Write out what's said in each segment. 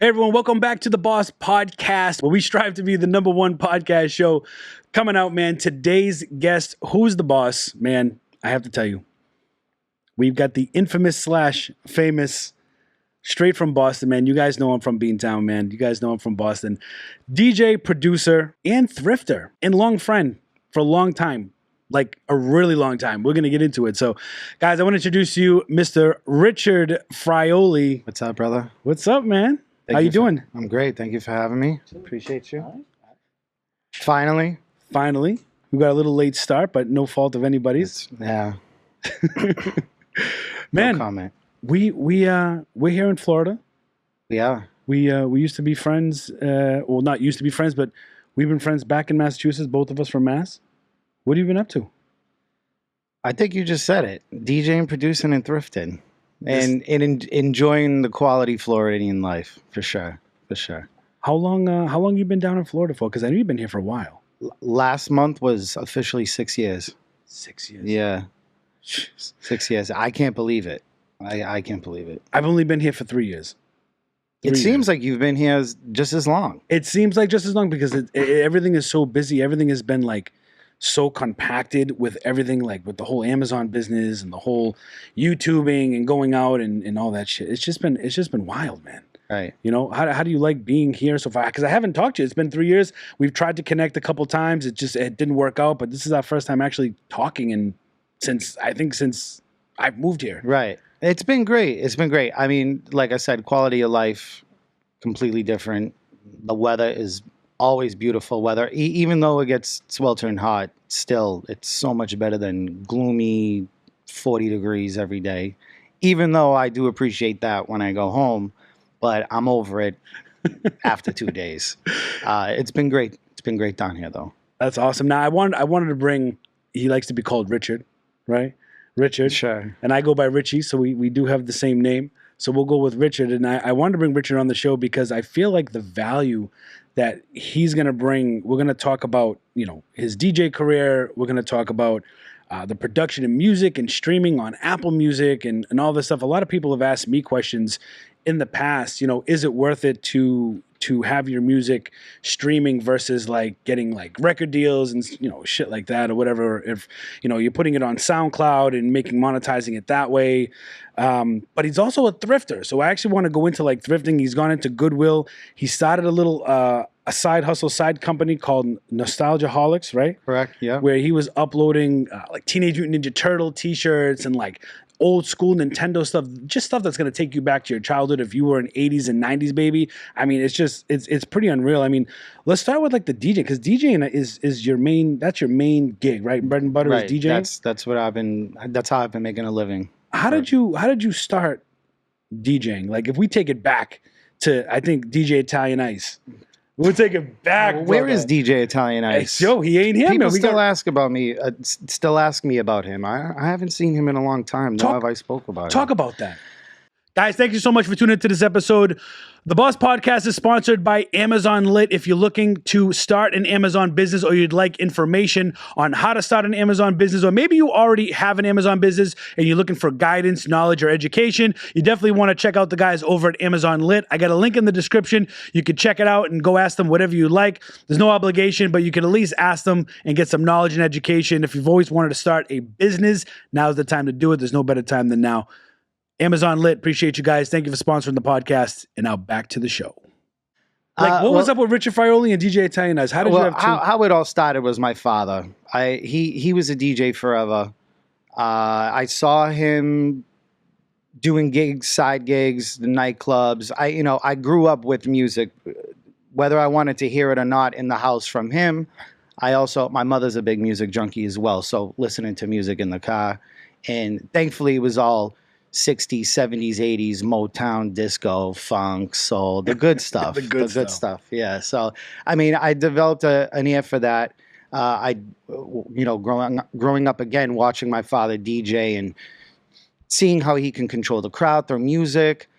Hey everyone, welcome back to the Boss Podcast, where we strive to be the #1 podcast show coming out, man. Today's guest, who's the boss, man? I have to tell you, we've got the infamous / famous, straight from Boston, man. You guys know I'm from Beantown, man. You guys know I'm from Boston. DJ, producer, and thrifter, and long friend for a long time. Like a really long time. We're going to get into it. So, guys, I want to introduce you, Mr. Richard Fraioli. What's up, brother? What's up, man? How you doing? I'm great. Thank you for having me. Appreciate you. Finally. We got a little late start, but no fault of anybody's. Yeah. Man, no comment. We're here in Florida. Yeah. We used to be friends. Well, not used to be friends, but we've been friends back in Massachusetts. Both of us from Mass. What have you been up to? I think you just said it. DJing, producing, and thrifting. And enjoying the quality Floridian life, for sure. How long you been down in Florida for? Because I know you've been here for a while. Last month was officially 6 years. 6 years. Yeah. Jeez. 6 years. I can't believe it. I can't believe it. I've only been here for 3 years. It seems like you've been here just as long. It seems like just as long because everything is so busy. Everything has been like so compacted with everything, like with the whole Amazon business and the whole YouTubing and going out and all that shit. It's just been wild, man. Right. You know, how do you like being here so far? Because I haven't talked to you. It's been 3 years. We've tried to connect a couple times. It didn't work out. But this is our first time actually talking, and since I've moved here. Right. It's been great. I mean, like I said, quality of life completely different. The weather is always beautiful weather. Even though it gets sweltering hot, still it's so much better than gloomy 40 degrees every day. Even though I do appreciate that when I go home, but I'm over it after 2 days. It's been great. It's been great down here, though. That's awesome. Now I wanted to bring. He likes to be called Richard, right? Richard. Sure. And I go by Richie, so we do have the same name. So we'll go with Richard. And I wanted to bring Richard on the show because I feel like the value that he's going to bring, we're going to talk about, you know, his DJ career. We're going to talk about the production of music and streaming on Apple Music and all this stuff. A lot of people have asked me questions in the past, you know, is it worth it to have your music streaming versus like getting like record deals and, you know, shit like that or whatever. If, you know, you're putting it on SoundCloud and monetizing it that way. But he's also a thrifter. So I actually want to go into like thrifting. He's gone into Goodwill. He started a little, a side hustle, side company called Nostalgiaholics, right? Correct. Yeah. Where he was uploading like Teenage Mutant Ninja Turtle t-shirts and like old school Nintendo stuff, just stuff that's going to take you back to your childhood if you were an 80s and 90s baby. I mean, it's pretty unreal. I mean, let's start with like the DJ, because DJing is your main, that's your main gig, right? Bread and butter is DJing. That's how I've been making a living. How did you start DJing? Like if we take it back to, I think DJ Italian Ice. We'll take it back. Where is DJ Italian Ice? Hey, yo, he ain't here, People man. still ask about me. Still ask me about him. I haven't seen him in a long time. Nor have I spoke about him. Talk about that. Guys, thank you so much for tuning into this episode. The Boss Podcast is sponsored by Amazon Lit. If you're looking to start an Amazon business or you'd like information on how to start an Amazon business, or maybe you already have an Amazon business and you're looking for guidance, knowledge, or education, you definitely want to check out the guys over at Amazon Lit. I got a link in the description. You can check it out and go ask them whatever you like. There's no obligation, but you can at least ask them and get some knowledge and education. If you've always wanted to start a business, now's the time to do it. There's no better time than now. Amazon Lit, appreciate you guys. Thank you for sponsoring the podcast. And now back to the show. Like, what was up with Richard Fraioli and DJ Italian Ice? How did you have two? How it all started was my father. He was a DJ forever. I saw him doing gigs, side gigs, the nightclubs. I grew up with music, whether I wanted to hear it or not, in the house from him. My mother's a big music junkie as well, so listening to music in the car. And thankfully, it was all 60s, 70s, 80s, Motown, disco, funk, soul, the good stuff. The good stuff. Yeah. So, I mean, I developed an ear for that. Growing up again, watching my father DJ and seeing how he can control the crowd through music.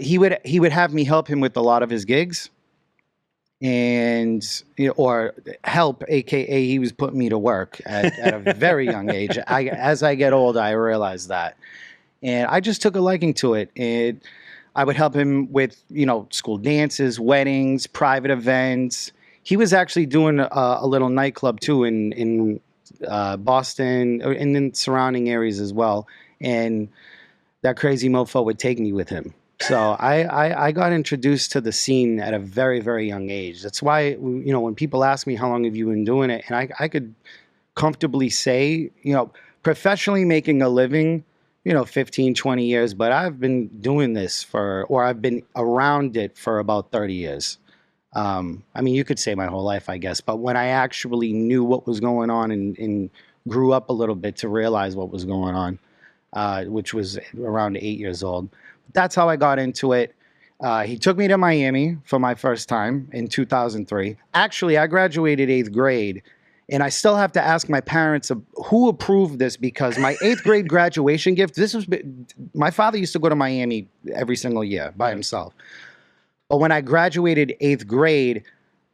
He would have me help him with a lot of his gigs. And or help, aka he was putting me to work at a very young age. As I get older, I realize that, and I just took a liking to it. And I would help him with, school dances, weddings, private events. He was actually doing a little nightclub too in Boston and in surrounding areas as well. And that crazy mofo would take me with him. So I got introduced to the scene at a very, very young age. That's why, when people ask me how long have you been doing it, and I could comfortably say, professionally making a living, 15, 20 years, but I've been doing this or I've been around it for about 30 years. I mean, you could say my whole life, I guess, but when I actually knew what was going on and grew up a little bit to realize what was going on, which was around 8 years old. That's how I got into it. He took me to Miami for my first time in 2003. Actually, I graduated 8th grade, and I still have to ask my parents who approved this, because my 8th grade graduation gift, my father used to go to Miami every single year by himself. But when I graduated 8th grade,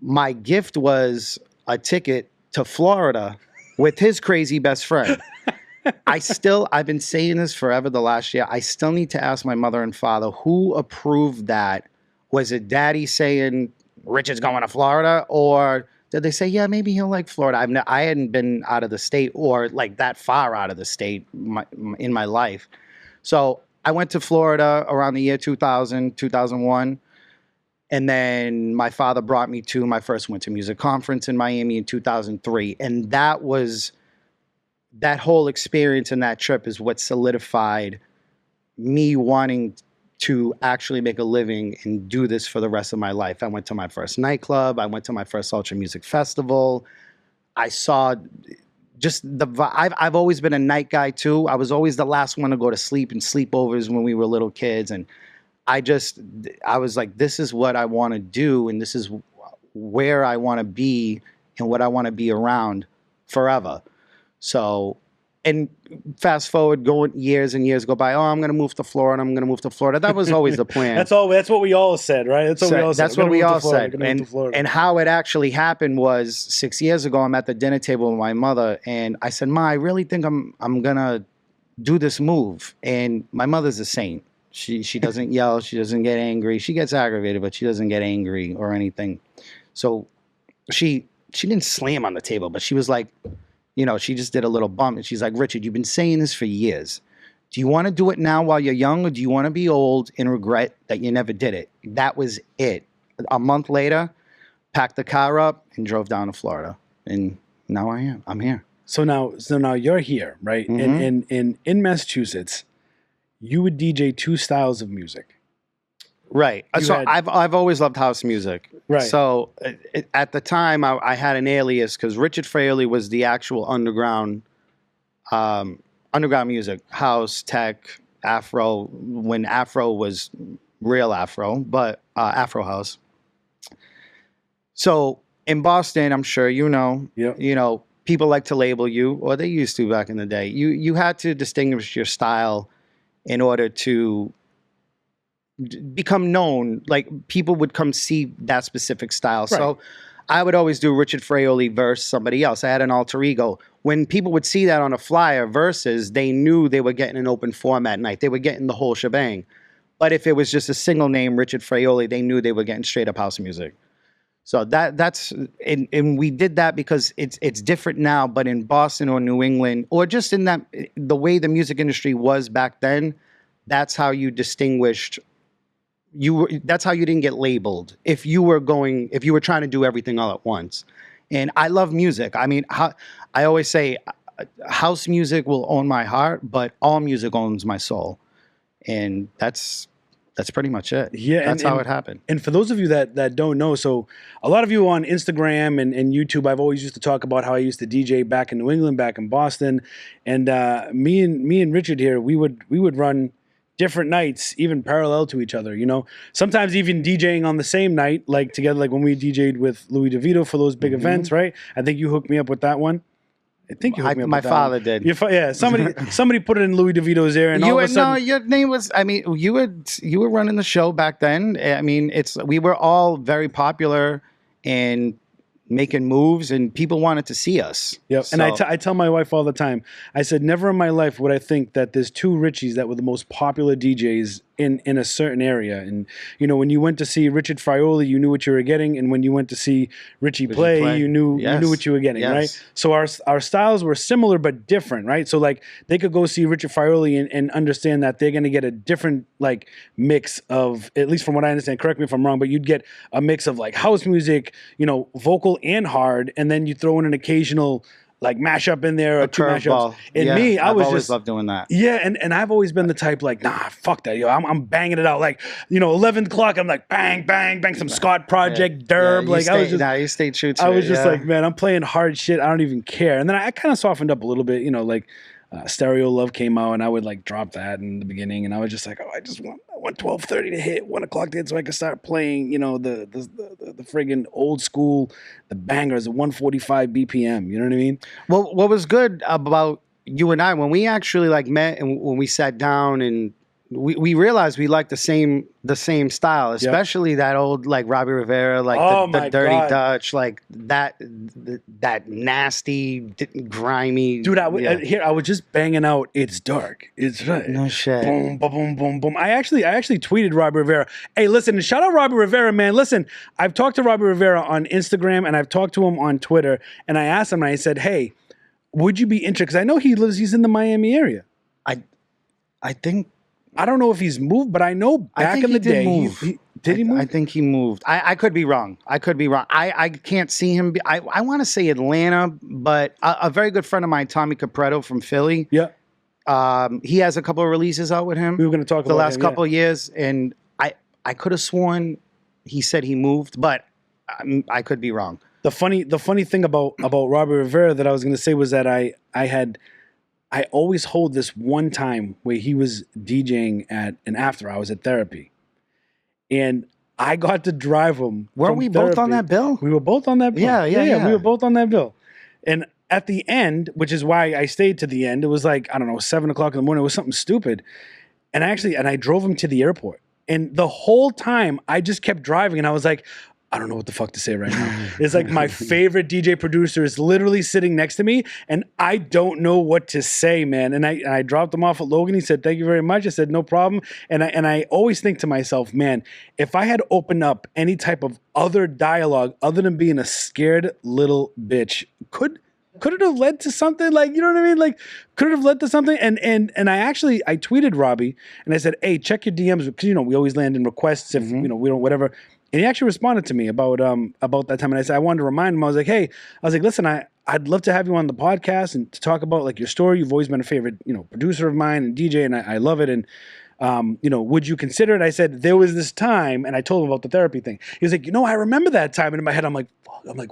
my gift was a ticket to Florida with his crazy best friend. I've been saying this forever the last year. I still need to ask my mother and father who approved that. Was it daddy saying Richard's going to Florida? Or did they say, yeah, maybe he'll like Florida? I hadn't been out of the state or like that far out of the state in my life. So I went to Florida around the year 2000, 2001. And then my father brought me to my first winter music conference in Miami in 2003. And that whole experience and that trip is what solidified me wanting to actually make a living and do this for the rest of my life. I went to my first nightclub. I went to my first ultra music festival. I saw just I've always been a night guy too. I was always the last one to go to sleep and sleepovers when we were little kids. And I was like, this is what I want to do. And this is where I want to be and what I want to be around forever. So, and fast forward, years and years go by. Oh, I'm going to move to Florida. I'm going to move to Florida. That was always the plan. That's what we all said, right? That's what we all said. And how it actually happened was 6 years ago. I'm at the dinner table with my mother, and I said, "Ma, I really think I'm gonna do this move." And my mother's a saint. She doesn't yell. She doesn't get angry. She gets aggravated, but she doesn't get angry or anything. So she didn't slam on the table, but she was like, she just did a little bump, and she's like, "Richard, you've been saying this for years. Do you want to do it now while you're young, or do you want to be old and regret that you never did it?" That was it. A month later, packed the car up and drove down to Florida, and now I'm here. So now you're here, right? Mhm. And in Massachusetts, you would DJ two styles of music. Right. I've always loved house music. Right. So at the time, I had an alias because Richard Fraioli was the actual underground music, house, tech, Afro, when Afro was real Afro, but Afro house. So in Boston, I'm sure Yep. people like to label you, or they used to back in the day. You had to distinguish your style in order to become known. Like, people would come see that specific style. Right. So I would always do Richard Fraioli versus somebody else. I had an alter ego. When people would see that on a flyer versus, they knew they were getting an open format night. They were getting the whole shebang. But if it was just a single name, Richard Fraioli, they knew they were getting straight up house music. So that's and we did that because it's different now. But in Boston or New England, or just in the way the music industry was back then, that's how you distinguished. That's how you didn't get labeled if you were trying to do everything all at once. And I love music. I mean, I always say, house music will own my heart, but all music owns my soul. And that's pretty much it. Yeah, that's how it happened. And for those of you that don't know, so a lot of you on Instagram and YouTube, I've always used to talk about how I used to DJ back in New England, back in Boston, and me and Richard here, we would run different nights, even parallel to each other. Sometimes even DJing on the same night, like together, like when we DJ'd with Louis DeVito for those big events, right? I think you hooked me up with that one. I think you hooked me up. My with that father one. did. Yeah, somebody put it in Louis DeVito's ear, and all of a sudden, no, your name was. I mean, you were running the show back then. I mean, we were all very popular and making moves, and people wanted to see us. Yep. So, And I tell my wife all the time, I said, never in my life would I think that there's two Richies that were the most popular DJs in a certain area. And when you went to see Richard Fraioli, you knew what you were getting, and when you went to see Richie play, you knew what you were getting, right? So our styles were similar but different, right? So like they could go see Richard Fraioli and understand that they're going to get a different like mix of, at least from what I understand, correct me if I'm wrong, but you'd get a mix of like house music, vocal and hard, and then you throw in an occasional like mashup in there, or two mashups. And me, I was always just loved doing that. Yeah, and I've always been the type like, nah, fuck that, I'm banging it out. Like, 11 o'clock, I'm like bang, bang, bang, some Scott Project, Derb. You stayed true to it. I was just like, man, I'm pplaying hard shit. I don't even care. And then I kind of softened up a little bit, like Stereo Love came out, and I would like drop that in the beginning, and I was just like, I want 12:30 to hit, 1 o'clock to hit, so I could start playing, the friggin' old school, the bangers at 145 BPM. You know what I mean? Well, what was good about you and I when we actually like met and when we sat down and we realized we liked the same style, especially that old like Robbie Rivera, like the Dirty Dutch, like that nasty, grimy. Dude, I was just banging out "It's Dark, It's Right." No shit. Boom, boom, boom, boom, boom. I actually tweeted Robbie Rivera. Hey, listen, shout out Robbie Rivera, man. Listen, I've talked to Robbie Rivera on Instagram and I've talked to him on Twitter, and I asked him and I said, hey, would you be interested? Because I know he's in the Miami area. I think. I don't know if he's moved, but I know back in the day, did he move? I think he moved. I could be wrong. I can't see him. I want to say Atlanta, but a very good friend of mine, Tommy Capretto from Philly. Yeah. He has a couple of releases out with him. We were going to talk about the last couple of years, and I could have sworn he said he moved, but I could be wrong. The funny thing about Robbie Rivera that I was going to say was that I always hold this one time where he was DJing at an after hours at Therapy. And I got to drive him. Weren't we both on that bill? We were both on that bill. Yeah. We were both on that bill. And at the end, which is why I stayed to the end, it was like, I don't know, 7 o'clock in the morning. It was something stupid. And I drove him to the airport. And the whole time I just kept driving and I was like, I don't know what the fuck to say right now. It's like my favorite DJ producer is literally sitting next to me and I don't know what to say, man. And I dropped him off at Logan. He said, thank you very much. I said, no problem. And I always think to myself, man, if I had opened up any type of other dialogue other than being a scared little bitch, could it have led to something? Like, you know what I mean? Like, could it have led to something? And I tweeted Robbie and I said, hey, check your DMs because, we always land in requests if, we don't, whatever. And he actually responded to me about that time. And I said, I wanted to remind him. I was like, listen, I'd love to have you on the podcast and to talk about like your story. You've always been a favorite, producer of mine and DJ, and I love it. And would you consider it? I said, there was this time, and I told him about the Therapy thing. He was like, I remember that time. And in my head, I'm like,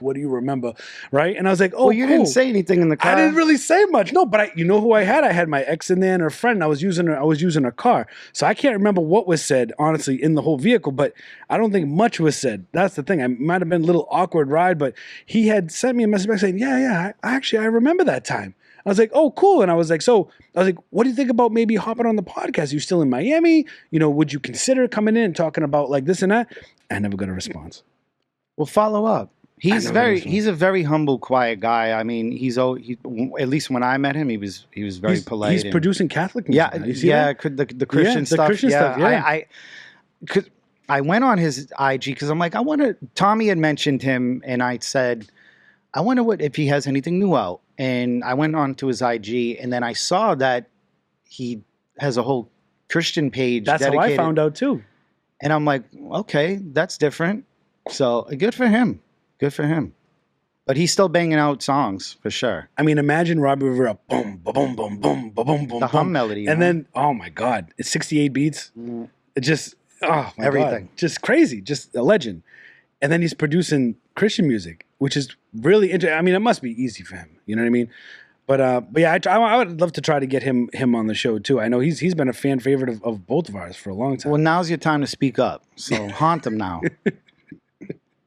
what do you remember? Right. And I was like, oh, well, you didn't say anything in the car. I didn't really say much. No, but who I had? I had my ex in there and her friend. I was using her car. So I can't remember what was said, honestly, in the whole vehicle, but I don't think much was said. That's the thing. I might have been a little awkward ride, but he had sent me a message back saying, I remember that time. I was like, oh, cool. And I was like, what do you think about maybe hopping on the podcast? You still in Miami? Would you consider coming in and talking about like this and that? I never got a response. Well, follow up. He's a very humble, quiet guy. I mean, at least when I met him, he was very polite. He's producing Catholic music. The Christian stuff. I went on his IG because I'm like, Tommy had mentioned him, and I said, I wonder if he has anything new out. And I went on to his IG, and then I saw that he has a whole Christian page. That's dedicated. how I found out too. And I'm like, okay, that's different. So good for him. Good for him. But he's still banging out songs for sure. I mean, imagine Robbie Rivera, boom, boom, boom, boom, boom, boom, boom, the hum melody, and then oh my god, it's 68 beats. It just everything, God. Just crazy, just a legend. And then he's producing Christian music, which is really interesting. I mean, it must be easy for him. You know what I mean? But yeah, I would love to try to get him on the show too. I know he's been a fan favorite of both of ours for a long time. Well, now's your time to speak up. So haunt him now.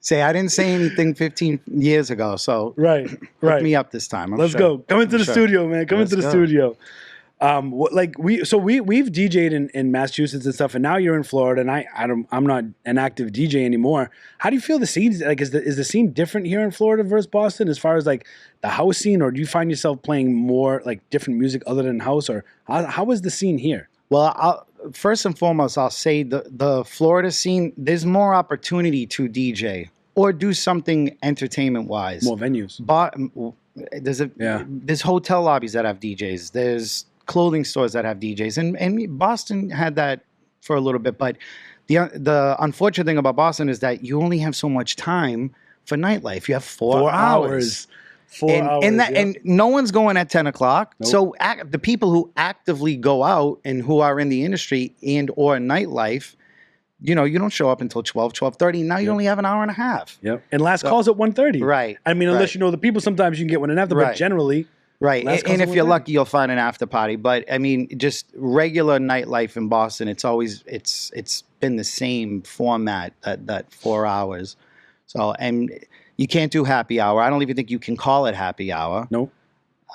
Say I didn't say anything 15 years ago, so right. Hook me up this time. Let's go. Come into the studio, man. Come into the studio. We've DJ'd in Massachusetts and stuff, and now you're in Florida, and I'm not an active DJ anymore. How do you feel the scene? Like, is the scene different here in Florida versus Boston as far as like the house scene, or do you find yourself playing more like different music other than house, or how is the scene here? Well, first and foremost, I'll say the Florida scene, there's more opportunity to DJ or do something entertainment wise. More venues. But there's hotel lobbies that have DJs. There's clothing stores that have DJs, and Boston had that for a little bit. But the unfortunate thing about Boston is that you only have so much time for nightlife. You have 4 hours. 4 hours. And no one's going at 10 o'clock. Nope. So the people who actively go out and who are in the industry and or nightlife, you don't show up until 12, 12:30. Now you only have an hour and a half. Yep. And last call's at 1:30. Right. I mean, unless you know the people, sometimes you can get one and after, but generally. Right. And if you're lucky, you'll find an after party. But I mean, just regular nightlife in Boston, it's been the same format, that 4 hours. So, and you can't do happy hour. I don't even think you can call it happy hour. Nope.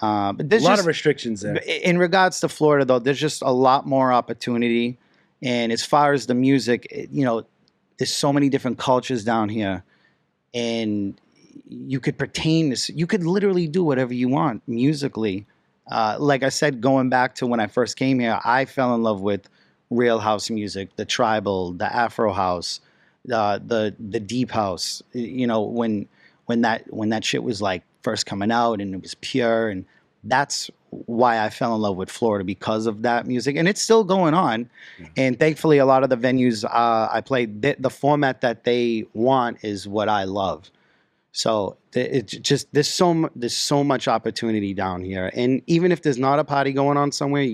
But there's a lot of restrictions there. In regards to Florida, though, there's just a lot more opportunity. And as far as the music, there's so many different cultures down here. And you could you could literally do whatever you want musically. Like I said, going back to when I first came here, I fell in love with real house music, the tribal, the Afro house, the deep house. When that shit was like first coming out and it was pure, and that's why I fell in love with Florida, because of that music, and it's still going on. And thankfully, a lot of the venues I played, the format that they want is what I love. So it's just there's so much opportunity down here, and even if there's not a party going on somewhere,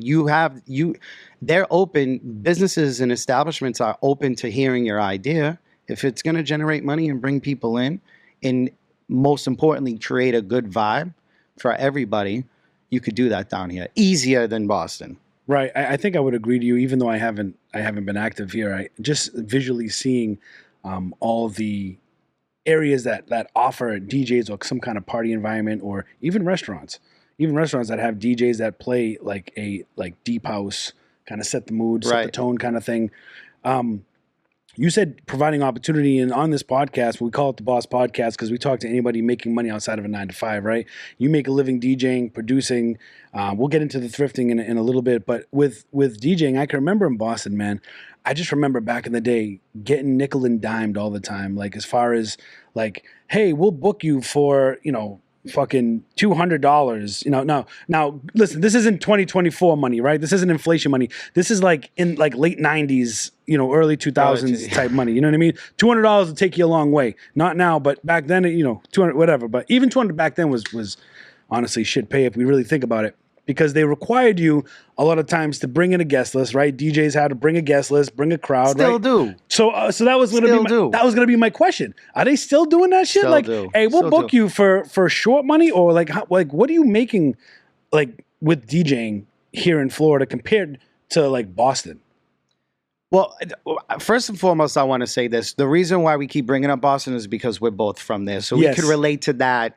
they're open. Businesses and establishments are open to hearing your idea if it's going to generate money and bring people in, and most importantly, create a good vibe for everybody. You could do that down here easier than Boston. Right. I think I would agree to you, even though I haven't been active here. I just visually seeing all the areas that offer DJs or some kind of party environment, or even restaurants that have DJs that play like deep house, kind of set the mood, set the tone kind of thing. You said providing opportunity, and on this podcast, we call it the Boss Podcast because we talk to anybody making money outside of a 9-to-5, right? You make a living DJing, producing. We'll get into the thrifting in a little bit, but with DJing, I can remember in Boston, man, I just remember back in the day getting nickel and dimed all the time. Like, as far as like, hey, we'll book you for, fucking $200. Now listen, this isn't 2024 money, right? This isn't inflation money. This is like in like late 90s, early 2000s type money. You know what I mean? $200 will take you a long way. Not now, but back then, 200, whatever. But even 200 back then was honestly shit pay if we really think about it. Because they required you a lot of times to bring in a guest list, right? DJs had to bring a guest list, bring a crowd, still right? do. So that was gonna be my question. Are they still doing that shit? Still do. Hey, we'll book you for short money, or like what are you making like with DJing here in Florida compared to like Boston? Well, first and foremost, I want to say this: the reason why we keep bringing up Boston is because we're both from there, so we could relate to that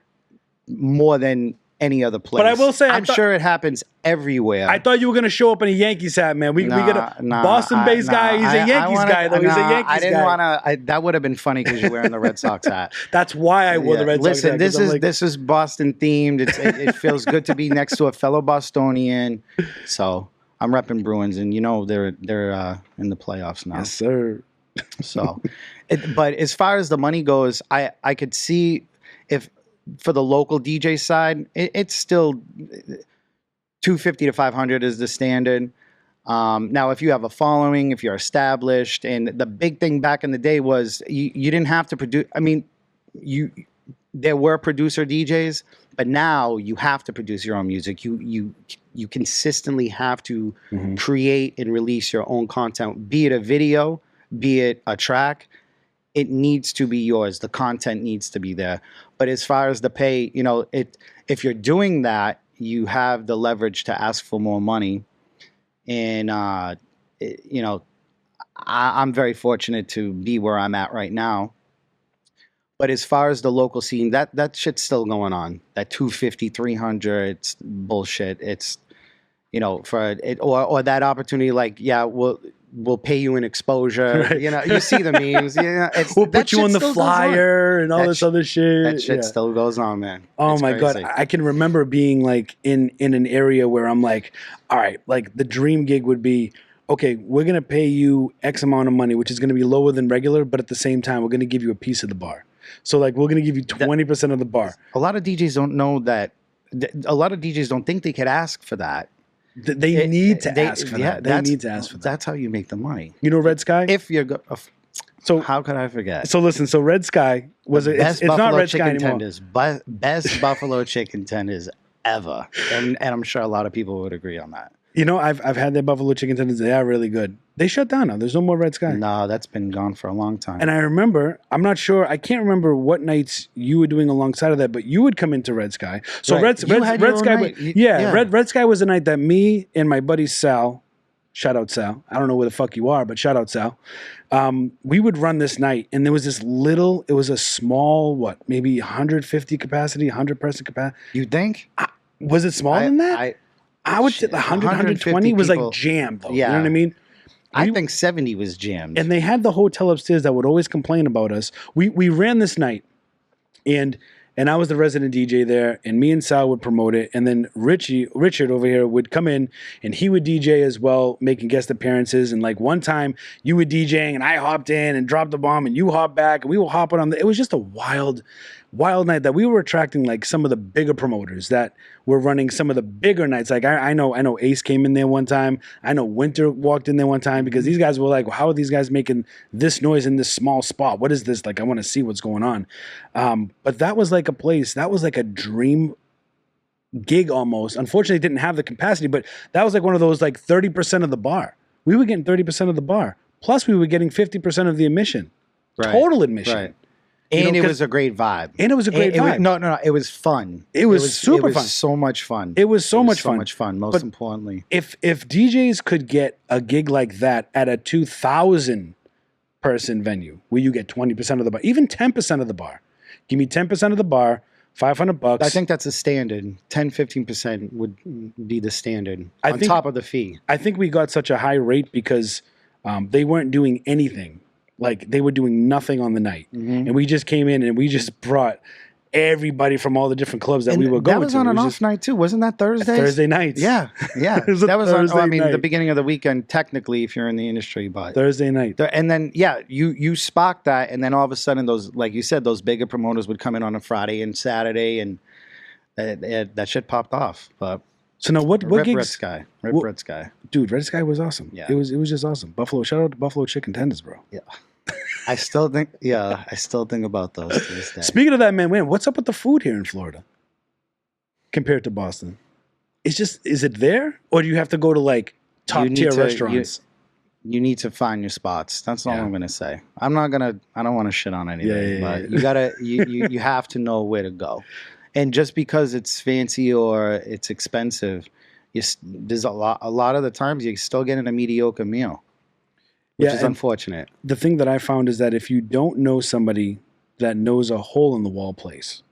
more than any other place. But I will say, I'm sure it happens everywhere. I thought you were going to show up in a Yankees hat, man. We get a Boston-based guy. He's a Yankees guy, though. He's a Yankees guy. I didn't want to. That would have been funny because you're wearing the Red Sox hat. That's why I wore the Red Sox hat. Listen, this is Boston themed. It feels good to be next to a fellow Bostonian. So I'm repping Bruins, and they're in the playoffs now. Yes, sir. So, but as far as the money goes, I could see if. For the local DJ side, it's still $250 to $500 is the standard. Now, if you have a following, if you're established, and the big thing back in the day was you didn't have to produce. I mean, there were producer DJs, but now you have to produce your own music. You consistently have to create and release your own content, be it a video, be it a track. It needs to be yours. The content needs to be there. But as far as the pay, if you're doing that, you have the leverage to ask for more money. And, I'm very fortunate to be where I'm at right now. But as far as the local scene, that shit's still going on. That 250, 300, it's bullshit. It's, for it, or that opportunity, like, we'll pay you in exposure. Right. You see the memes. We'll put you on the flyer and all this other shit. That shit still goes on, man. Oh my God. I can remember being like in an area where I'm like, all right, like the dream gig would be, okay, we're going to pay you X amount of money, which is going to be lower than regular, but at the same time, we're going to give you a piece of the bar. So like, we're going to give you 20% of the bar. A lot of DJs don't know that. A lot of DJs don't think they could ask for that. They need to ask for that. They need to ask for that. That's how you make the money. You know Red Sky? If you're so how could I forget? So listen, so Red Sky was it's not Red Sky anymore. Best buffalo chicken tenders ever, and I'm sure a lot of people would agree on that. You know, I've had their buffalo chicken tenders. They are really good. They shut down now. There's no more Red Sky. No, that's been gone for a long time. And I remember, I'm not sure, I can't remember what nights you were doing alongside of that, but you would come into Red Sky. So right. Red Sky, Red Sky was the night that me and my buddy Sal, shout out Sal, I don't know where the fuck you are, but shout out Sal. We would run this night, and there was this little, it was a small, maybe 150 capacity, 100 person capacity. You think? Was it smaller than that? I would say 100, 120 was like jammed, though. Yeah. You know what I mean? I think 70 was jammed. And they had the hotel upstairs that would always complain about us. We ran this night, and I was the resident DJ there, and me and Sal would promote it, and then Richard over here would come in, and he would DJ as well, making guest appearances. And like one time, you were DJing, and I hopped in and dropped the bomb, and you hopped back, and we were hopping on. It was just a wild night that we were attracting like some of the bigger promoters that were running some of the bigger nights. Like I know Ace came in there one time. I know Winter walked in there one time because these guys were like, well, how are these guys making this noise in this small spot? What is this? Like, I want to see what's going on. But that was like a place, that was like a dream gig almost. Unfortunately, it didn't have the capacity, but that was like one of those like 30% of the bar. We were getting 30% of the bar. Plus we were getting 50% of the admission. Right. Total admission. Right. And it was a great vibe. And it was a great vibe. No. It was fun. It was super fun. It was so much fun. It was so much fun. Most importantly. If DJs could get a gig like that at a 2,000 person venue where you get 20% of the bar, even 10% of the bar. Give me 10% of the bar, $500. I think that's a standard. 10, 15% would be the standard on top of the fee. I think we got such a high rate because they weren't doing anything. Like they were doing nothing on the night, and we just came in and we just brought everybody from all the different clubs that we were going to. That was on an off night too, wasn't that Thursday? Thursday nights. Yeah. That was on. The beginning of the weekend, technically, if you're in the industry, but Thursday night. And then you sparked that, and then all of a sudden, those, like you said, those bigger promoters would come in on a Friday and Saturday, and that shit popped off. But so now what gigs? Red Sky, Red Sky, dude. Red Sky was awesome. Yeah, it was just awesome. Buffalo, shout out to Buffalo Chicken Tenders, bro. Yeah. I still think about those to this day. Speaking of that, man, what's up with the food here in Florida compared to Boston? Is it there, or do you have to go to like top tier restaurants? You need to find your spots. That's all I'm gonna say. I don't want to shit on anything, but you have to know where to go. And just because it's fancy or it's expensive, there's a lot of the times you're still getting a mediocre meal. Which is unfortunate. The thing that I found is that if you don't know somebody that knows a hole in the wall place,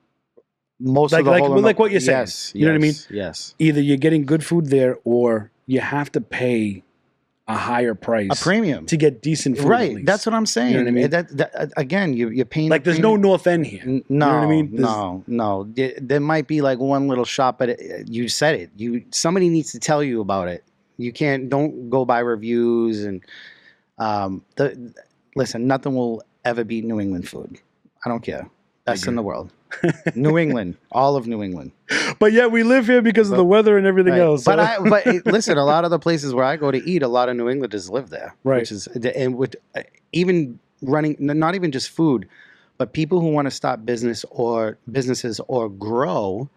most of the like what you're saying, you know what I mean? Yes. Either you're getting good food there, or you have to pay a higher price, a premium, to get decent food. Right. At least. That's what I'm saying. You know what I mean? That again, you're paying. Like there's no North End here. No, you know what I mean? No. There might be like one little shop, but you said it. Somebody needs to tell you about it. You don't go by reviews and. Listen, nothing will ever beat New England food. I don't care. Best in the world. New England, all of New England. But yeah, we live here because of the weather and everything else. So. But listen, a lot of the places where I go to eat, a lot of New Englanders live there. Right. Which is, and with even running, not even just food, but people who want to start businesses or grow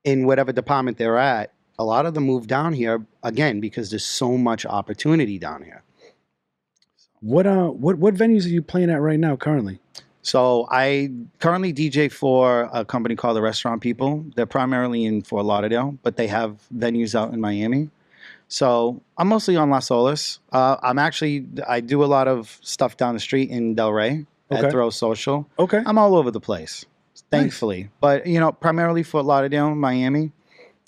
in whatever department they're at. A lot of them move down here again because there's so much opportunity down here. What venues are you playing at right now currently? So I currently DJ for a company called the Restaurant People. They're primarily in Fort Lauderdale, but they have venues out in Miami. So I'm mostly on Las Olas. I do a lot of stuff down the street in Delray at Throw Social. Okay. I'm all over the place, thankfully. Nice. But primarily Fort Lauderdale, Miami.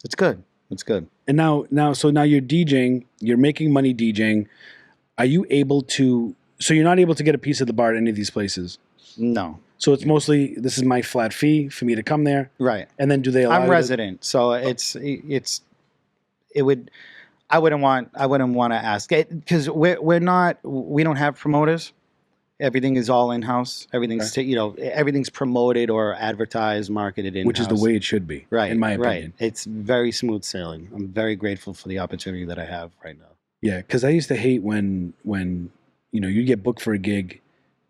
It's good. It's good. And now you're DJing. You're making money DJing. Are you able to? So you're not able to get a piece of the bar at any of these places. No. So it's mostly this is my flat fee for me to come there, right? And then do they allow? I'm resident, so it would. I wouldn't want to ask because we don't have promoters. Everything is all in house. Okay. Everything's promoted or advertised, marketed in Which is the house. way it should be, in Right, my right. opinion. It's very smooth sailing. I'm very grateful for the opportunity that I have right now. Yeah, because I used to hate when you get booked for a gig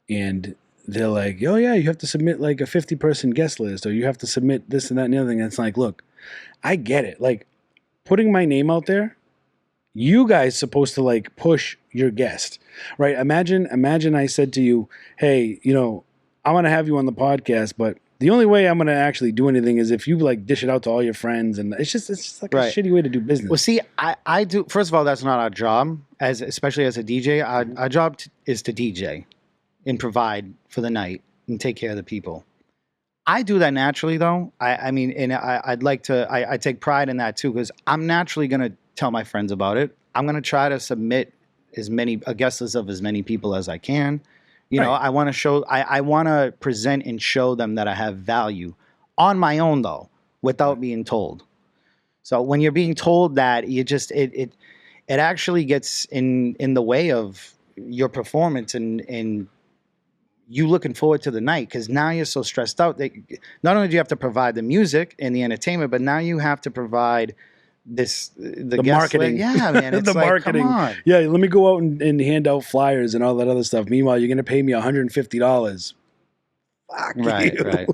and they're like, oh yeah, you have to submit like a 50-person guest list, or you have to submit this and that and the other thing. And it's like, look, I get it. Like putting my name out there, you guys supposed to like push your guest, right? Imagine I said to you, hey, I want to have you on the podcast, but the only way I'm going to actually do anything is if you like dish it out to all your friends, and it's just like a Right. shitty way to do business. Well, see, I do. First of all, that's not our job, especially as a DJ. Our job is to DJ and provide for the night and take care of the people. I do that naturally, though. I mean, and I'd like to. I take pride in that too, because I'm naturally going to tell my friends about it. I'm going to try to submit a guest list of as many people as I can. Right. I want to show. I want to present and show them that I have value on my own, though, without being told. So when you're being told that, it actually gets in the way of your performance and you looking forward to the night, because now you're so stressed out that not only do you have to provide the music and the entertainment, but now you have to provide the guest marketing. Yeah, man, it's The like, marketing. come on. Yeah, let me go out and hand out flyers and all that other stuff. Meanwhile, you're going to pay me $150. Fuck Right, you. right.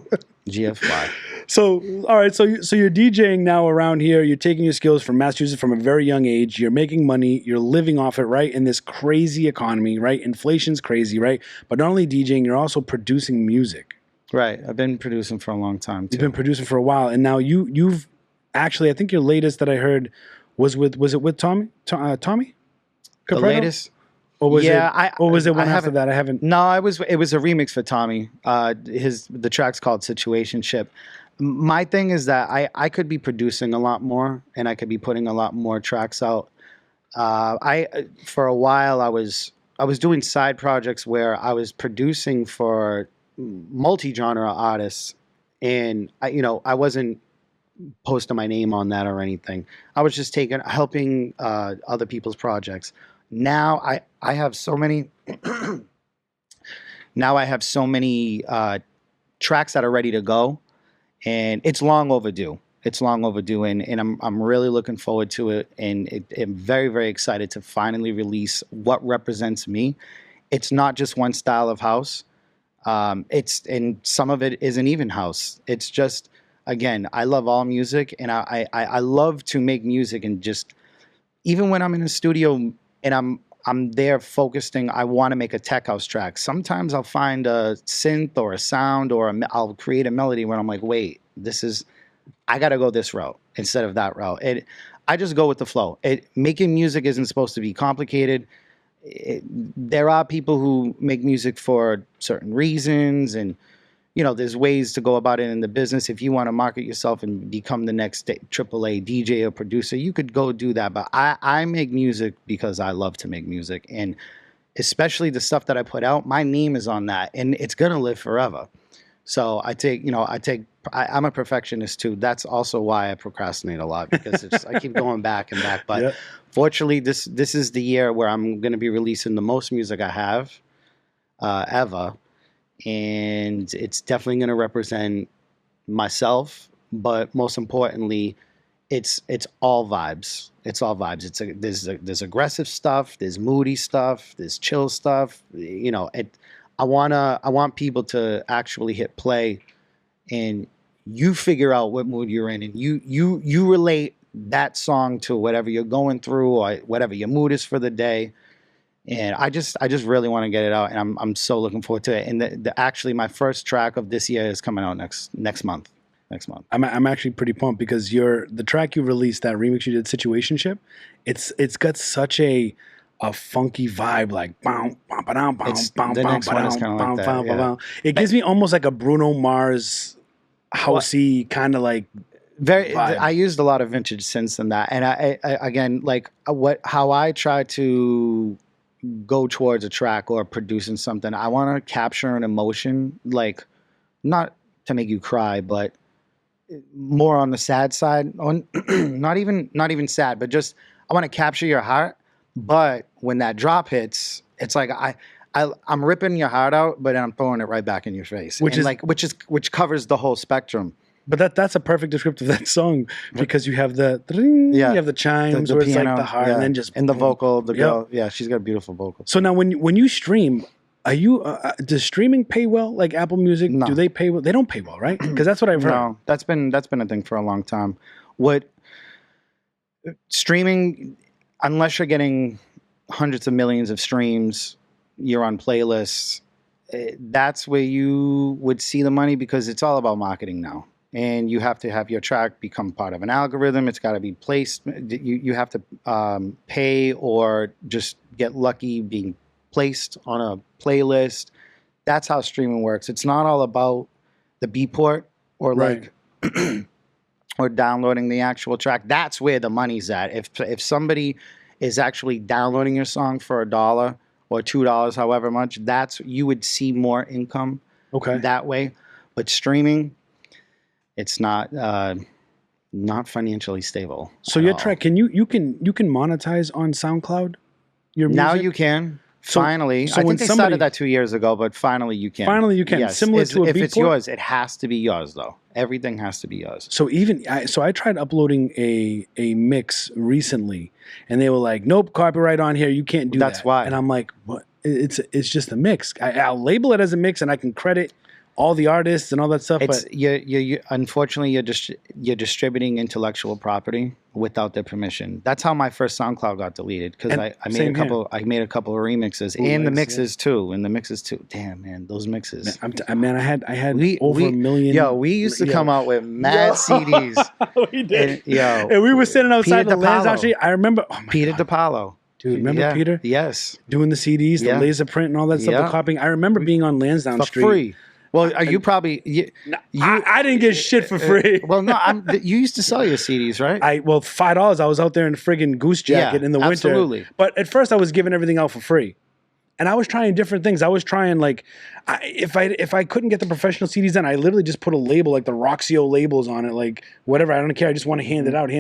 GFY. So, all right. So you're DJing now around here. You're taking your skills from Massachusetts from a very young age. You're making money. You're living off it, right? In this crazy economy, right? Inflation's crazy, right? But not only DJing, you're also producing music. Right. I've been producing for a long time too. You've been producing for a while, and now you've actually, I think your latest that I heard was it with Tommy? Tommy? The Capreto? latest. Or was Yeah, it? Or was it one I after haven't- that? I haven't. No, it was a remix for Tommy. The track's called Situationship. My thing is that I could be producing a lot more, and I could be putting a lot more tracks out. For a while I was doing side projects where I was producing for multi-genre artists, and I wasn't posting my name on that or anything. I was just helping other people's projects. Now I have so many tracks that are ready to go, and it's long overdue. It's long overdue, and I'm really looking forward to it, and I'm very, very excited to finally release what represents me. It's not just one style of house. And some of it isn't even house. It's just, again, I love all music, and I love to make music, and just even when I'm in a studio and I'm there focusing, I want to make a tech house track. Sometimes I'll find a synth or a sound, or I'll create a melody where I'm like, wait, I got to go this route instead of that route. And I just go with the flow. Making music isn't supposed to be complicated. There are people who make music for certain reasons, and there's ways to go about it in the business. If you want to market yourself and become the next AAA DJ or producer, you could go do that. But I make music because I love to make music, and especially the stuff that I put out, my name is on that, and it's gonna live forever. So I'm a perfectionist too. That's also why I procrastinate a lot, because I keep going back and back. But Yep. fortunately, this is the year where I'm going to be releasing the most music I have ever, and it's definitely going to represent myself. But most importantly, it's all vibes. It's all vibes. There's aggressive stuff, there's moody stuff, there's chill stuff. I want people to actually hit play, and you figure out what mood you're in, and you relate that song to whatever you're going through or whatever your mood is for the day. And I just really want to get it out, and I'm so looking forward to it. And actually my first track of this year is coming out next month. I'm actually pretty pumped because the track you released, that remix you did, Situationship, it's got such a funky vibe, like bow, bow, bow, bow, bow, The bow, next one is bow, kinda like bow, that, bow, yeah. bow. It gives me almost like a Bruno Mars housey kind of like vibe. I used a lot of vintage synths in that, and I again, like how I try to go towards a track or producing something, I want to capture an emotion, like not to make you cry, but more on the sad side, on not even sad, but just I want to capture your heart, but when that drop hits, it's like I'm ripping your heart out, but I'm throwing it right back in your face, Which and is- like which covers the whole spectrum. But that's a perfect descriptive of that song because you have the ding, Yeah. you have the chimes The where it's piano, like the heart, yeah. and then just and the boom. vocal, the Yep. girl, yeah, she's got a beautiful vocal. So now when you stream, are you does streaming pay well? Like Apple Music, No. do they pay well? They don't pay well, right? Because that's what I've heard. No, that's been a thing for a long time. What streaming, unless you're getting hundreds of millions of streams, you're on playlists. That's where you would see the money because it's all about marketing now. And you have to have your track become part of an algorithm. It's got to be placed. You have to pay or just get lucky being placed on a playlist. That's how streaming works. It's not all about the Beatport or Right. like or downloading the actual track. That's where the money's at. If somebody is actually downloading your song for $1 or $2, however much, you would see more income Okay. that way. But streaming, it's not financially stable. So at your all. track, you can monetize on SoundCloud? Your music? Now you can. So- Finally, so I when think they somebody- started that 2 years ago, but finally you can. Finally you can. Yes. Similar to a if it's Beatport? yours, it has to be yours though. Everything has to be yours. So I tried uploading a mix recently, and they were like, "Nope, copyright on here. You can't do that." That's why. And I'm like, "What? It's just a mix. I'll label it as a mix, and I can credit all the artists and all that stuff." It's but you unfortunately you're distributing intellectual property without their permission. That's how my first SoundCloud got deleted because And I made same a couple. I made a couple of remixes and the Bootlegs, mixes too. Damn man, those mixes. man, I had We- over we- a million. Yo, we used to yeah. come out with mad CDs. We did. And, And we were sitting outside Peter the Lansdowne DiPaolo. Street. I remember. Oh my Peter God. DiPaolo. Dude, remember Peter? Yes, Doing the CDs, the Yeah. laser print, and all that stuff, Yeah. the copying. I remember being on Lansdowne for Street. free. Well, are you probably I didn't get shit for free. Well, no, you used to sell your CDs, right? $5. I was out there in a friggin' goose jacket Yeah, in the winter. absolutely. But at first, I was giving everything out for free, and I was trying different things. I was trying if I couldn't get the professional CDs done, I literally just put a label like the Roxio labels on it, like whatever. I don't care. I just want to hand it out.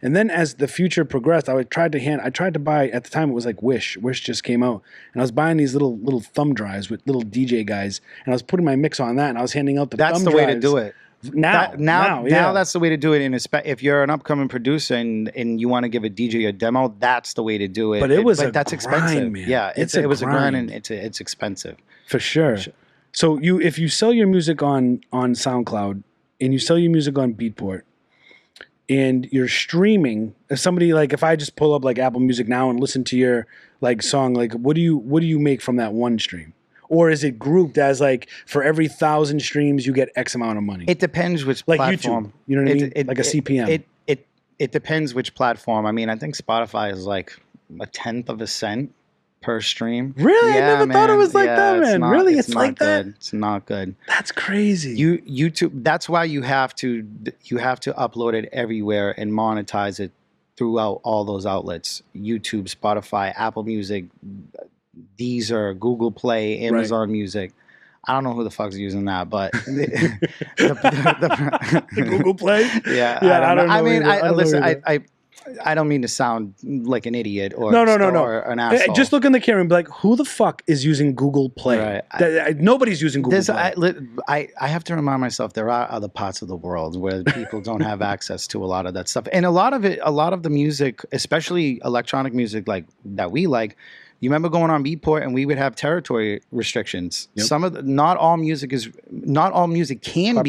And then as the future progressed, I tried to buy at the time it was like Wish just came out, and I was buying these little thumb drives with little DJ guys, and I was putting my mix on that, and I was handing out the That's thumb the drives. way to do it. Now, That's the way to do it. If you're an upcoming producer and you want to give a DJ a demo, that's the way to do it. But it was a that's grind, expensive. man. Yeah, It's it a was a grind, grind. and it's expensive. For sure. So if you sell your music on SoundCloud and you sell your music on Beatport and you're streaming, if I just pull up like Apple Music now and listen to your like song, like what do you make from that one stream? Or is it grouped as like for every 1,000 streams you get X amount of money? It depends which like platform. YouTube, you know what I mean? Like a CPM. It depends which platform. I mean, I think Spotify is like 1/10 of a cent per stream. Really? I never thought it was like that, man. Really? It's not like that? good. It's not good. That's crazy. YouTube. That's why you have to upload it everywhere and monetize it throughout all those outlets: YouTube, Spotify, Apple Music, Deezer, Google Play, Amazon Music. I don't know who the fuck's using that, but the Google Play? Yeah, I don't know. I mean, either. listen. know either. I don't mean to sound like an idiot or No. or an asshole. Just look in the camera and be like, who the fuck is using Google Play? Right. Nobody's using Google Play. I have to remind myself there are other parts of the world where people don't have access to a lot of that stuff, and a lot of the music, especially electronic music like that we like. You remember going on Beatport and we would have territory restrictions. Yep. Not all music can be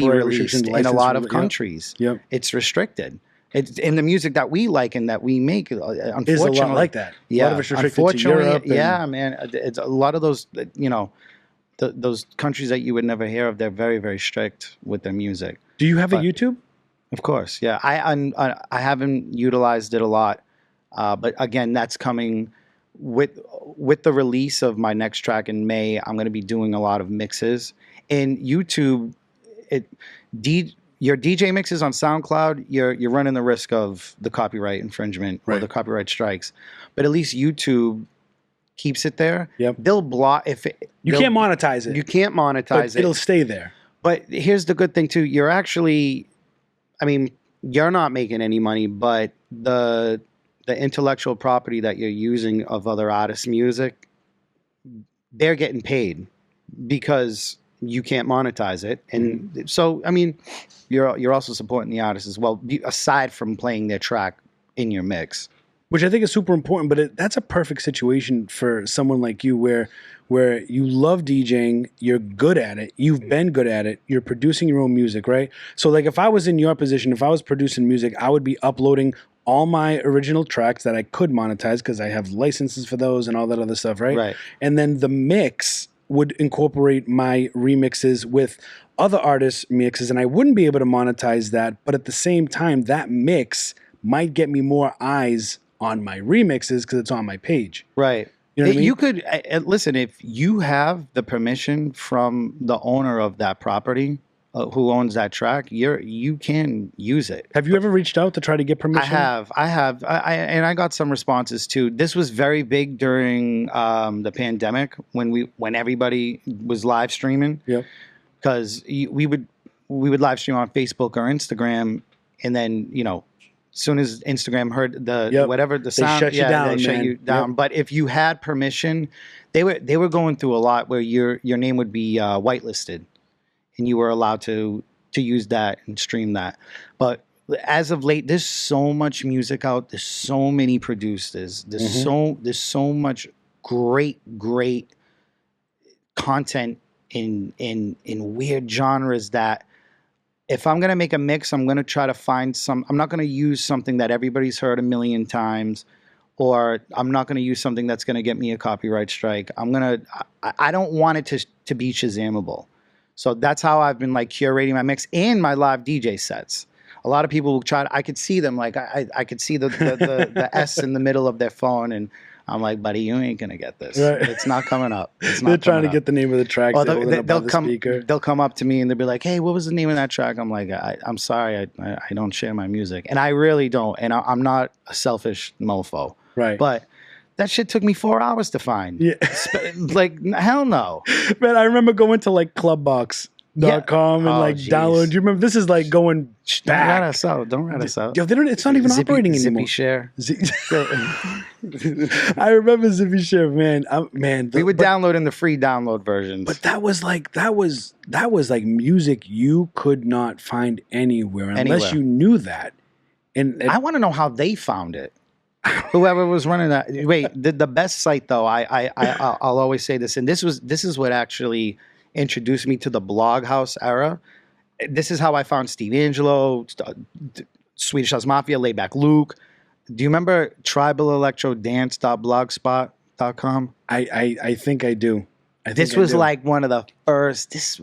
Copyright released restrictions, in a lot of yep. countries. Yep. It's restricted. It's in the music that we like and that we make. Unfortunately, Is a lot like that. Yeah, a lot of it's restricted to unfortunately, Europe. yeah, man. It's a lot of those. Those countries that you would never hear of. They're very, very strict with their music. Do you have a YouTube? Of course, yeah. I haven't utilized it a lot, but again, that's coming with the release of my next track in May. I'm going to be doing a lot of mixes. In YouTube, your DJ mixes on SoundCloud, you're running the risk of the copyright infringement or the copyright strikes. But at least YouTube keeps it there. Yep. They'll block You can't monetize it. You can't monetize but it. It'll stay there. But here's the good thing too. You're not making any money, but the the intellectual property that you're using of other artists' music, they're getting paid because you can't monetize it. And so, I mean, you're also supporting the artist as well, aside from playing their track in your mix. Which I think is super important, but that's a perfect situation for someone like you where you love DJing, you're good at it, you've been good at it, you're producing your own music, right? So like if I was in your position, if I was producing music, I would be uploading all my original tracks that I could monetize because I have licenses for those and all that other stuff, right? Right. And then the mix would incorporate my remixes with other artists' mixes, and I wouldn't be able to monetize that, but at the same time, that mix might get me more eyes on my remixes because it's on my page. Right. You know what I mean? You could listen, if you have the permission from the owner of that property, who owns that track, you can use it. Have you ever reached out to try to get permission? I have, and I got some responses too. This was very big during the pandemic when everybody was live streaming. Yep. Because we would live stream on Facebook or Instagram, and then as soon as Instagram heard whatever the sound, shut you down, they shut man. you down. Yep. But if you had permission, they were going through a lot where your name would be whitelisted, and you were allowed to use that and stream that. But as of late, there's so much music out. There's so many producers. There's so much great content in weird genres that if I'm gonna make a mix, I'm gonna try to find some. I'm not gonna use something that everybody's heard a million times, or I'm not gonna use something that's gonna get me a copyright strike. I don't want it to be Shazamable. So that's how I've been like curating my mix and my live DJ sets. A lot of people will try to, I could see them like I could see the S in the middle of their phone, and I'm like, buddy, you ain't gonna get this. Right. It's not coming up. They're trying to get the name of the track. Or They'll come up to me and they'll be like, hey, what was the name of that track? I'm like, I'm sorry, I don't share my music, and I really don't. And I'm not a selfish mofo, right? But that shit took me 4 hours to find. Yeah, like hell no. Man, I remember going to like clubbox.com and like download. Do you remember? This is like going back. Don't rat us out. Don't rat us out. Yo, it's not even operating anymore. Zippy Share. I remember Zippy Share, man. We would download in the free download versions. But that was like music you could not find anywhere unless you knew that. And I want to know how they found it. Whoever was running that. Wait, the best site though. I'll always say this, and this is what actually introduced me to the blog house era. This is how I found Steve Angelo, Swedish House Mafia, Layback Luke. Do you remember tribalectrodance.blogspot.com? I think I do. This was like one of the first. This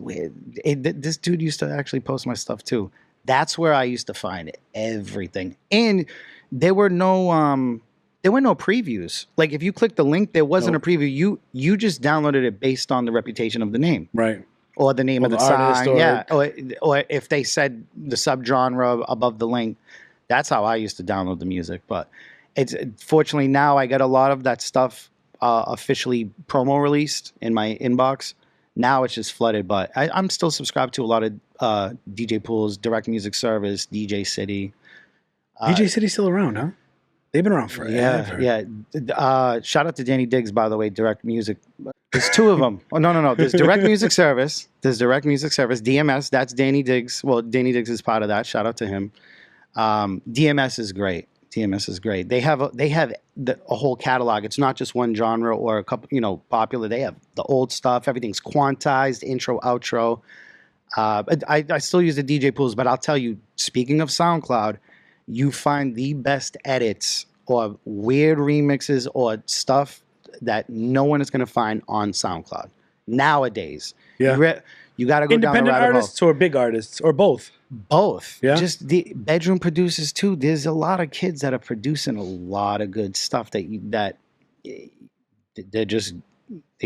dude used to actually post my stuff too. That's where I used to find everything, and there were no previews. Like if you click the link, there wasn't a preview. You just downloaded it based on the reputation of the name, right? Or the name of the artist, song, or if they said the subgenre above the link. That's how I used to download the music. But it's fortunately now I get a lot of that stuff officially promo released in my inbox. Now it's just flooded, but I'm still subscribed to a lot of DJ Pools, Direct Music Service, DJ City. DJ City's still around, huh? They've been around forever. Yeah. Shout out to Danny Diggs, by the way, Direct Music. There's two of them. Oh, no. There's Direct Music Service. There's Direct Music Service. DMS, that's Danny Diggs. Well, Danny Diggs is part of that. Shout out to him. DMS is great. They have a whole catalog. It's not just one genre or a couple, popular. They have the old stuff. Everything's quantized, intro, outro. I still use the DJ Pools, but I'll tell you, speaking of SoundCloud, you find the best edits or weird remixes or stuff that no one is going to find on SoundCloud nowadays. Yeah. You got to go down the independent rabbit artists or big artists or both. Both. Yeah. Just the bedroom producers too. There's a lot of kids that are producing a lot of good stuff that they've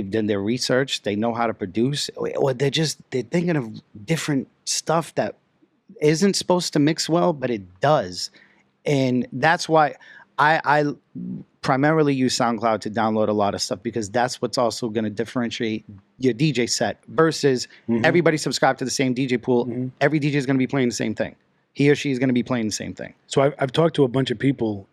done their research. They know how to produce, or they're thinking of different stuff that isn't supposed to mix well, but it does. And that's why I primarily use SoundCloud to download a lot of stuff, because that's what's also going to differentiate your DJ set versus everybody subscribed to the same DJ pool. Every DJ is going to be playing the same thing. He or she is going to be playing the same thing. So I've talked to a bunch of people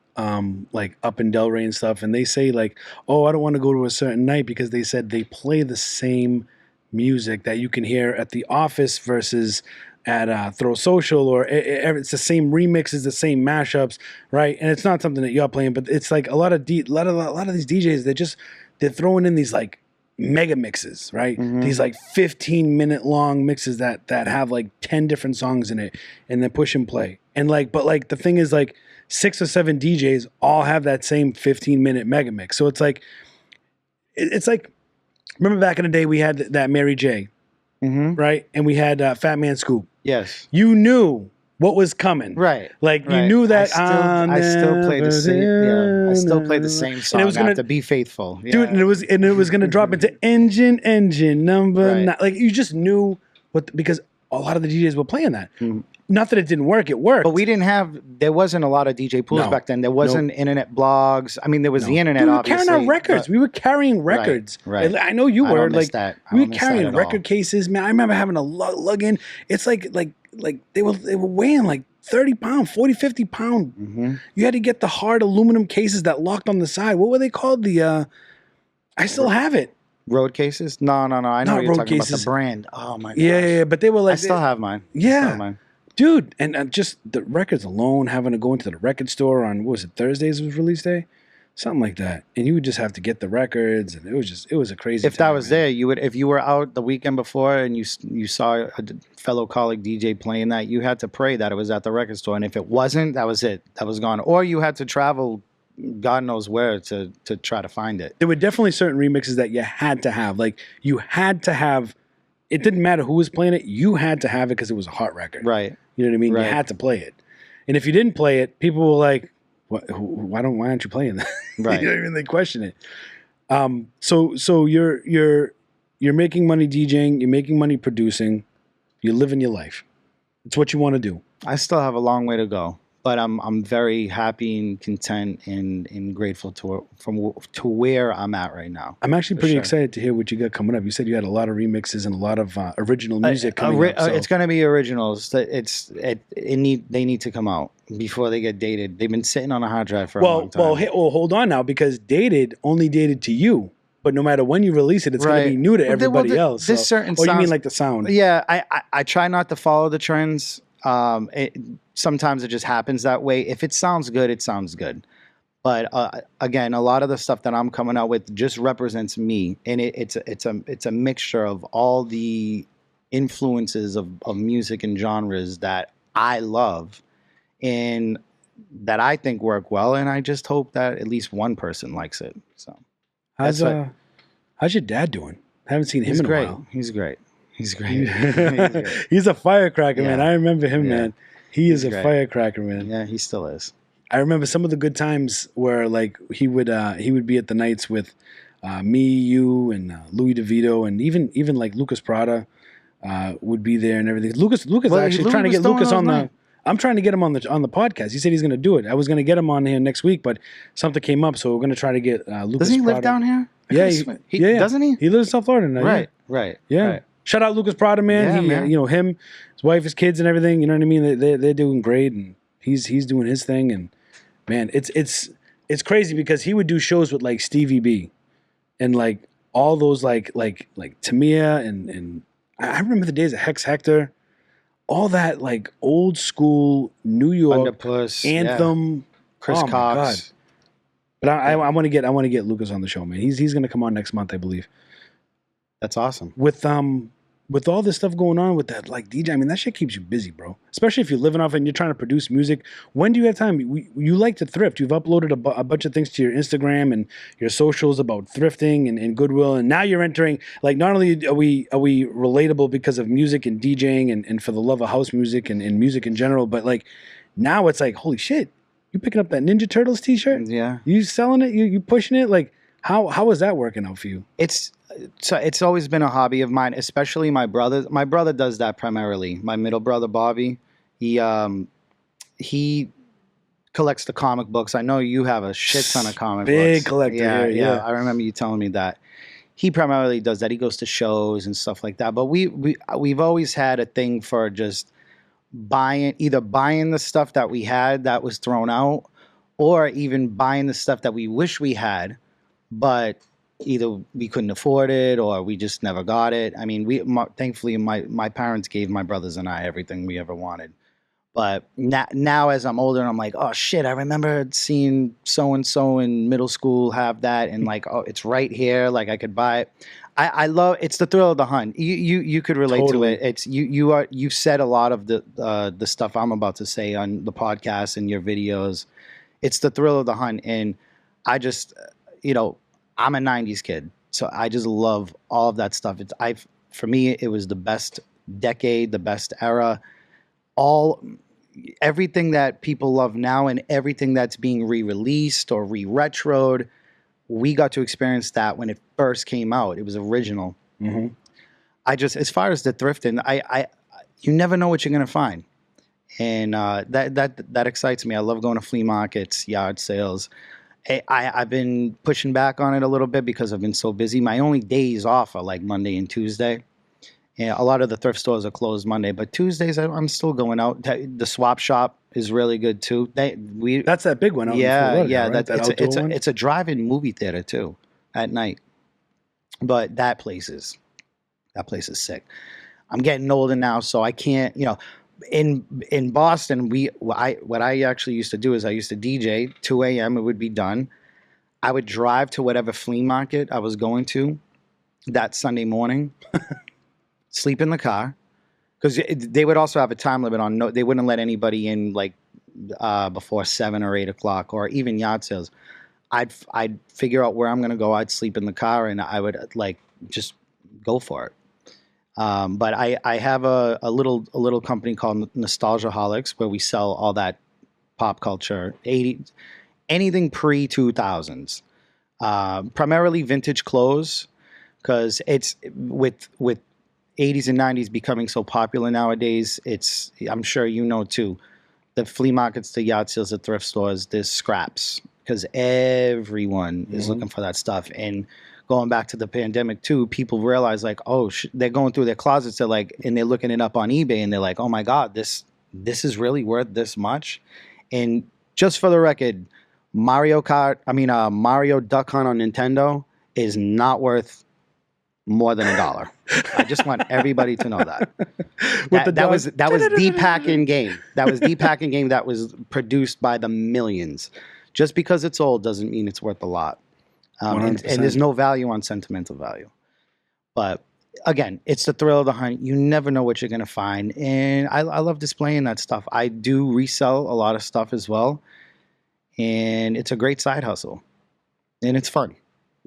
like up in Delray and stuff, and they say like, oh, I don't want to go to a certain night because they said they play the same music that you can hear at the office versus at Throw Social, or it's the same remixes, the same mashups, right? And it's not something that you're playing, but it's like a lot of these DJs, they're throwing in these like mega mixes, right? These like 15-minute long mixes that have like 10 different songs in it, and then push and play. And like, but like the thing is like 6 or 7 DJs all have that same 15-minute mega mix. So it's like remember back in the day we had that Mary J, right? And we had Fat Man Scoop. Yes. You knew what was coming. Right. Like you knew that I still play the same. Yeah. I still play the same song. And it was gonna to be faithful. Yeah. dude, and it was gonna drop into engine number 9. Like you just knew because a lot of the DJs were playing that. Not that it didn't work, it worked. But there wasn't a lot of DJ pools back then. There wasn't internet blogs. I mean, there was the internet, obviously. We were carrying our records. We were carrying records. Right. I know you were. Like, we were carrying record all. cases, man. I remember having a lug in. It's like they were weighing like 30 pound, 40, 50 pound. You had to get the hard aluminum cases that locked on the side. What were they called? I still have it. Road cases? No. I know Not what you're road talking cases. about. The brand. Oh, my gosh. Yeah. But they were like... I still have mine. Yeah. Dude, and just the records alone, having to go into the record store on, what was it, Thursdays was release day? Something like that. And you would just have to get the records, and it was a crazy If time, that was man. there, if you were out the weekend before and you saw a fellow colleague DJ playing that, you had to pray that it was at the record store. And if it wasn't, that was it. That was gone. Or you had to travel God knows where to try to find it. There were definitely certain remixes that you had to have. Like, you had to have... It didn't matter who was playing it. You had to have it because it was a hot record. Right. You know what I mean? Right. You had to play it. And if you didn't play it, people were like, why aren't you playing that? Right. You know what I mean? They question it. So you're making money DJing, you're making money producing, you're living your life. It's what you want to do. I still have a long way to go, but I'm very happy and content and grateful to where I'm at right now. I'm actually pretty excited to hear what you got coming up. You said you had a lot of remixes and a lot of original music coming up. So. It's going to be originals. They need to come out before they get dated. They've been sitting on a hard drive for a long time. Well, hold on now, because only dated to you. But no matter when you release it, it's going to be new to everybody else. There's certain sounds, you mean like the sound? Yeah, I try not to follow the trends. Sometimes it just happens that way. If it sounds good, it sounds good. But again, a lot of the stuff that I'm coming out with just represents me, and it's a mixture of all the influences of music and genres that I love and that I think work well. And I just hope that at least one person likes it. So, how's your dad doing? I haven't seen him in a while. He's great. He's a firecracker, man. I remember him, man. He's a great. Firecracker, man. Yeah, he still is. I remember some of the good times where like he would be at the nights with me, you, and Louis DeVito, and even like Lucas Prada would be there and everything. Lucas actually trying to get Lucas on the. I'm trying to get him on the podcast. He said he's going to do it. I was going to get him on here next week, but something came up, so we're going to try to get Lucas. Doesn't he Prada. live down here? Yeah, doesn't he? He lives in South Florida now. Right. Yeah. Right. Shout out Lucas Prada, man. Yeah, man. You know him, his wife, his kids, and everything. You know what I mean? They're doing great, and he's doing his thing. And man, it's crazy because he would do shows with like Stevie B, and like all those like Tamia and I remember the days of Hex Hector, all that like old school New York Underpuss, anthem, Chris Cox. My God. But I want to get Lucas on the show, man. He's going to come on next month, I believe. That's awesome. With all this stuff going on with that, like DJ, I mean, that shit keeps you busy, bro. Especially if you're living off it and you're trying to produce music. When do you have time? You like to thrift. You've uploaded a bunch of things to your Instagram and your socials about thrifting and Goodwill. And now you're entering, like, not only are we relatable because of music and DJing and for the love of house music and music in general, but like now it's like, holy shit, you picking up that Ninja Turtles t-shirt? Yeah. You selling it? You pushing it? Like, how is that working out for you? It's always been a hobby of mine, especially my brother. My brother does that primarily. My middle brother, Bobby, he collects the comic books. I know you have a shit ton of comic books. Big collector. Yeah. I remember you telling me that. He primarily does that. He goes to shows and stuff like that. But we've always had a thing for just either buying the stuff that we had that was thrown out, or even buying the stuff that we wish we had, but either we couldn't afford it or we just never got it. I mean, thankfully my parents gave my brothers and I everything we ever wanted. But now as I'm older, I'm like, oh shit, I remember seeing so and so in middle school have that, and like, oh, it's right here, like I could buy it. I love it's the thrill of the hunt. You could relate to it. It's you said a lot of the stuff I'm about to say on the podcast and your videos. It's the thrill of the hunt, and I just I'm a '90s kid, so I just love all of that stuff. For me it was the best decade, the best era. All everything that people love now and everything that's being re-released or re-retroed, we got to experience that when it first came out. It was original. Mm-hmm. As far as the thrifting, you never know what you're gonna find, and that excites me. I love going to flea markets, yard sales. I've been pushing back on it a little bit because I've been so busy. My only days off are like Monday and Tuesday. Yeah, a lot of the thrift stores are closed Monday, but Tuesdays I'm still going out. The swap shop is really good too. That's that big one out in yeah, Florida, yeah. right? It's a drive-in movie theater too at night. But that place is sick. I'm getting older now, so I can't. In Boston, what I actually used to do is I used to DJ 2 a.m. It would be done. I would drive to whatever flea market I was going to that Sunday morning. Sleep in the car, because they would also have a time limit on they wouldn't let anybody in like before 7 or 8 o'clock, or even yard sales. I'd figure out where I'm gonna go. I'd sleep in the car and I would like just go for it. But I have a little company called Nostalgiaholics where we sell all that pop culture, anything pre 2000s, primarily vintage clothes, because it's with 80s and 90s becoming so popular nowadays. I'm sure you know too, the flea markets, the yard sales, the thrift stores, there's scraps because everyone is looking for that stuff. And going back to the pandemic too, people realize like, oh, they're going through their closets, and they're looking it up on eBay, and they're like, oh my God, this is really worth this much. And just for the record, Mario Duck Hunt on Nintendo is not worth more than $1. I just want everybody to know that. That was the packing game. That was the packing game that was produced by the millions. Just because it's old doesn't mean it's worth a lot. And there's no value on sentimental value. But again, it's the thrill of the hunt. You never know what you're going to find. And I love displaying that stuff. I do resell a lot of stuff as well. And it's a great side hustle. And it's fun.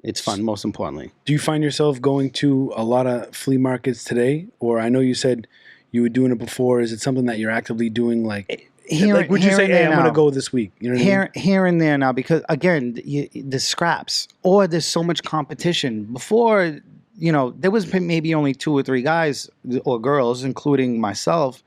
It's fun, most importantly. Do you find yourself going to a lot of flea markets today? Or I know you said you were doing it before. Is it something that you're actively doing? Like would you say, hey, I'm going to go this week? You know what I mean? Here and there now, because again, the scraps, or there's so much competition. Before, there was maybe only 2 or 3 guys or girls, including myself,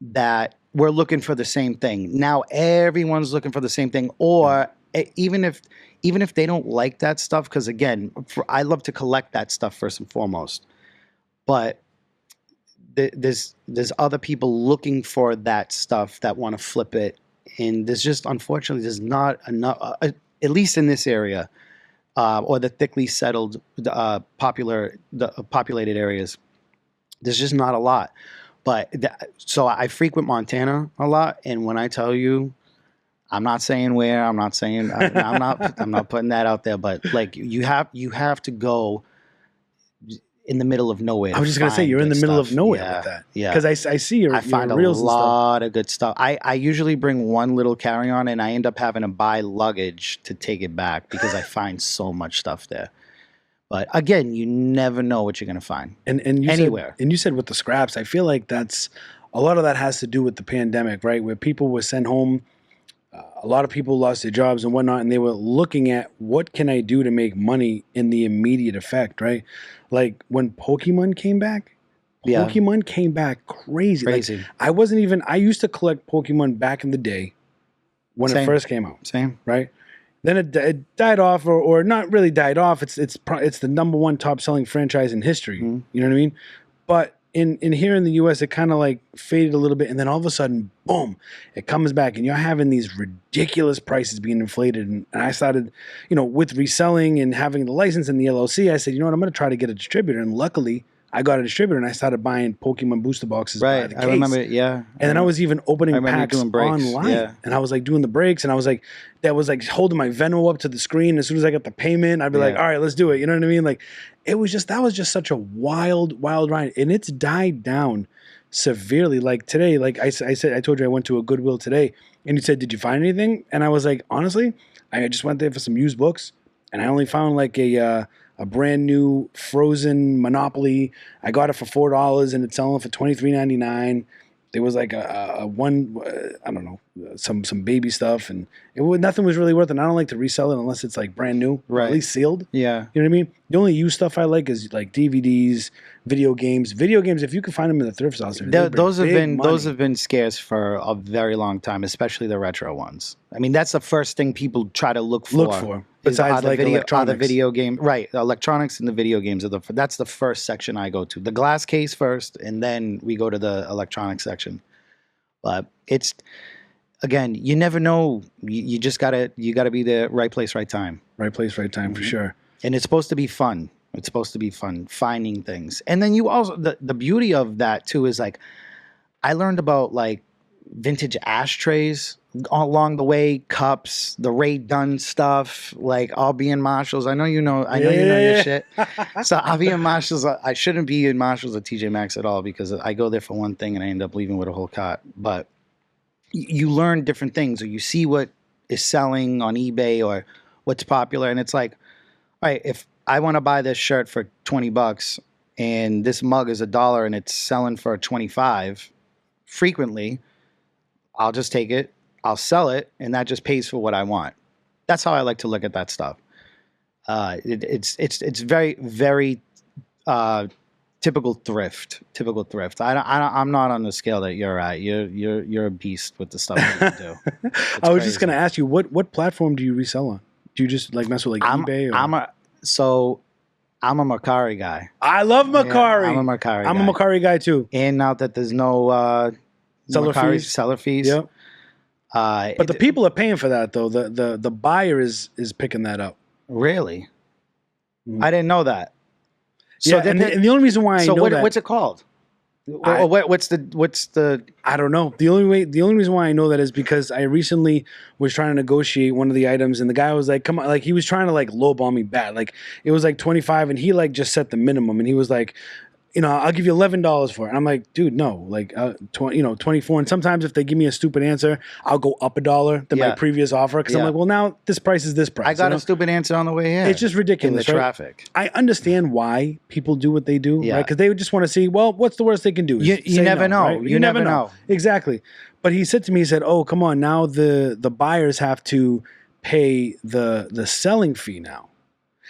that were looking for the same thing. Now everyone's looking for the same thing, or even if they don't like that stuff, because again, I love to collect that stuff first and foremost, but there's other people looking for that stuff that want to flip it, and unfortunately there's not enough, at least in this area, or the thickly settled, populated areas. There's just not a lot. But so I frequent Montana a lot, and when I tell you, I'm not saying where, I'm not putting that out there, but like you have to go in the middle of nowhere. I was just gonna say you're in the middle of nowhere with that. Yeah, because I see your find a reels lot of good stuff. I usually bring one little carry-on, and I end up having to buy luggage to take it back because I find so much stuff there. But again, you never know what you're going to find. And you anywhere. You said with the scraps, I feel like that's a lot of that has to do with the pandemic, right? Where people were sent home. A lot of people lost their jobs and whatnot, and they were looking at what can I do to make money in the immediate effect, right? Like when Pokemon came back, came back crazy. Like, I used to collect Pokemon back in the day when it first came out. Same. Right? Then it died off, or not really died off. It's the number 1 top selling franchise in history. Mm-hmm. You know what I mean? But in here in the US, it kind of like faded a little bit, and then all of a sudden, boom, it comes back, and you're having these ridiculous prices being inflated. And I started, with reselling and having the license and the LLC, I said, you know what, I'm going to try to get a distributor. And luckily, I got a distributor, and I started buying Pokemon booster boxes by Right. the I case. remember it. Yeah. And then I was even I opening remember packs doing breaks, online, yeah. and I was like doing the breaks, and I was like, that was like holding my Venmo up to the screen. As soon as I got the payment, I'd be like, Yeah. all right, let's do it. You know what I mean? Like, that was just such a wild ride, and it's died down severely. Like today, like I said, I told you I went to a Goodwill today, and you said, did you find anything? And I was like, honestly, I just went there for some used books, and I only found like a brand new Frozen Monopoly. I got it for $4, and it's selling for $23.99. There was like a one, I don't know, some baby stuff, and nothing was really worth it. And I don't like to resell it unless it's like brand new, or Right. at least sealed. Yeah. You know what I mean? The only used stuff I like is like DVDs, video games. Video games, if you can find them in the thrift stores, Those have been scarce for a very long time, especially the retro ones. I mean, that's the first thing people try to look for. Besides like electronics. The video game, right? The electronics and the video games that's the first section I go to. The glass case first, and then we go to the electronics section. But it's, again, you never know. You just gotta be the right place, right time. Right place, right time, for sure. And it's supposed to be fun. It's supposed to be fun finding things. And then you also, the beauty of that too is like, I learned about like vintage ashtrays along the way, cups, the Ray Dunn stuff. Like I'll be in Marshalls. I know you know your shit. So I'll be in Marshalls. I shouldn't be in Marshalls or TJ Maxx at all because I go there for one thing and I end up leaving with a whole cart. But you learn different things, or you see what is selling on eBay or what's popular, and it's like, all right, if I want to buy this shirt for $20 and this mug is $1 and it's selling for 25, frequently, I'll just take it, I'll sell it, and that just pays for what I want. That's how I like to look at that stuff. It's very, very typical thrift. I'm not on the scale that you're at. You're a beast with the stuff that you do. I was just gonna ask you, what platform do you resell on? Do you just like mess with like eBay? Or? I'm a Mercari guy. I love Mercari. Yeah, I'm a Mercari. I'm a Mercari guy too. And now that there's no seller fees. Yep. But the people are paying for that though. The buyer is picking that up. Really? I didn't know that. So yeah, and the only reason why I know that. What's it called? What's the? I don't know. The only reason why I know that is because I recently was trying to negotiate one of the items, and the guy was like, "Come on!" Like he was trying to like lowball me bad. Like it was like 25, and he like just set the minimum, and he was like, I'll give you $11 for it. And I'm like, dude, no, like 24. And sometimes if they give me a stupid answer, I'll go up $1 than my previous offer because I'm like, well, now this price is this price. I got a stupid answer on the way in. It's just ridiculous. In the traffic. I understand why people do what they do, right? Because they just want to see, well, what's the worst they can do? You never know. Right? You never know. Exactly. But he said to me, oh, come on, now the buyers have to pay the selling fee now.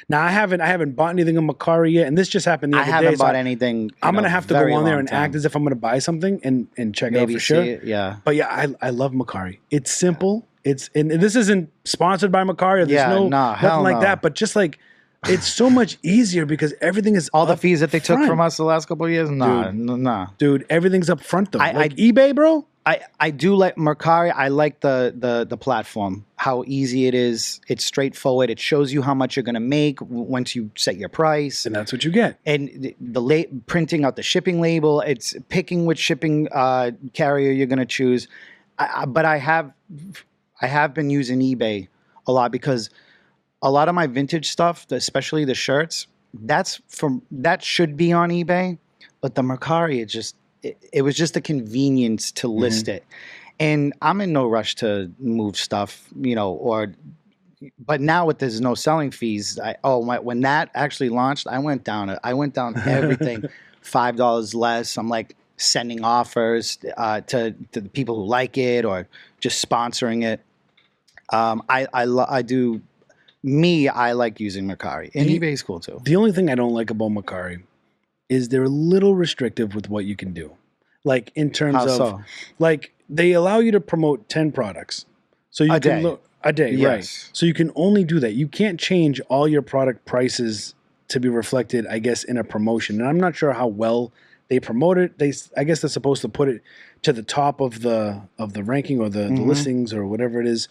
Now I haven't bought anything on Mercari yet, and this just happened the other day. I haven't bought anything. I'm gonna have to go on there and act as if I'm gonna buy something and check it out for sure. Yeah. But yeah, I love Mercari. It's simple. And this isn't sponsored by Mercari. There's nothing like that. But just like it's so much easier because everything is all the fees that they took front. from us the last couple of years. Nah. Dude, everything's up front though. Like eBay, bro. I do like Mercari. I like the platform, how easy it is. It's straightforward. It shows you how much you're going to make once you set your price. And that's what you get. And the printing out the shipping label, it's picking which shipping carrier you're going to choose. But I have been using eBay a lot because a lot of my vintage stuff, especially the shirts, that should be on eBay. But the Mercari, it was just a convenience to list it. And I'm in no rush to move stuff, but now with there's no selling fees, when that actually launched, I went down everything, $5 less. I'm like sending offers to the people who like it or just sponsoring it. I like using Mercari, and eBay's cool too. The only thing I don't like about Mercari is they're a little restrictive with what you can do. Like in terms like they allow you to promote 10 products. So you can look a day, yes. Right? So you can only do that. You can't change all your product prices to be reflected, I guess, in a promotion. And I'm not sure how well They promote it. I guess they're supposed to put it to the top of the ranking or the listings or whatever it is.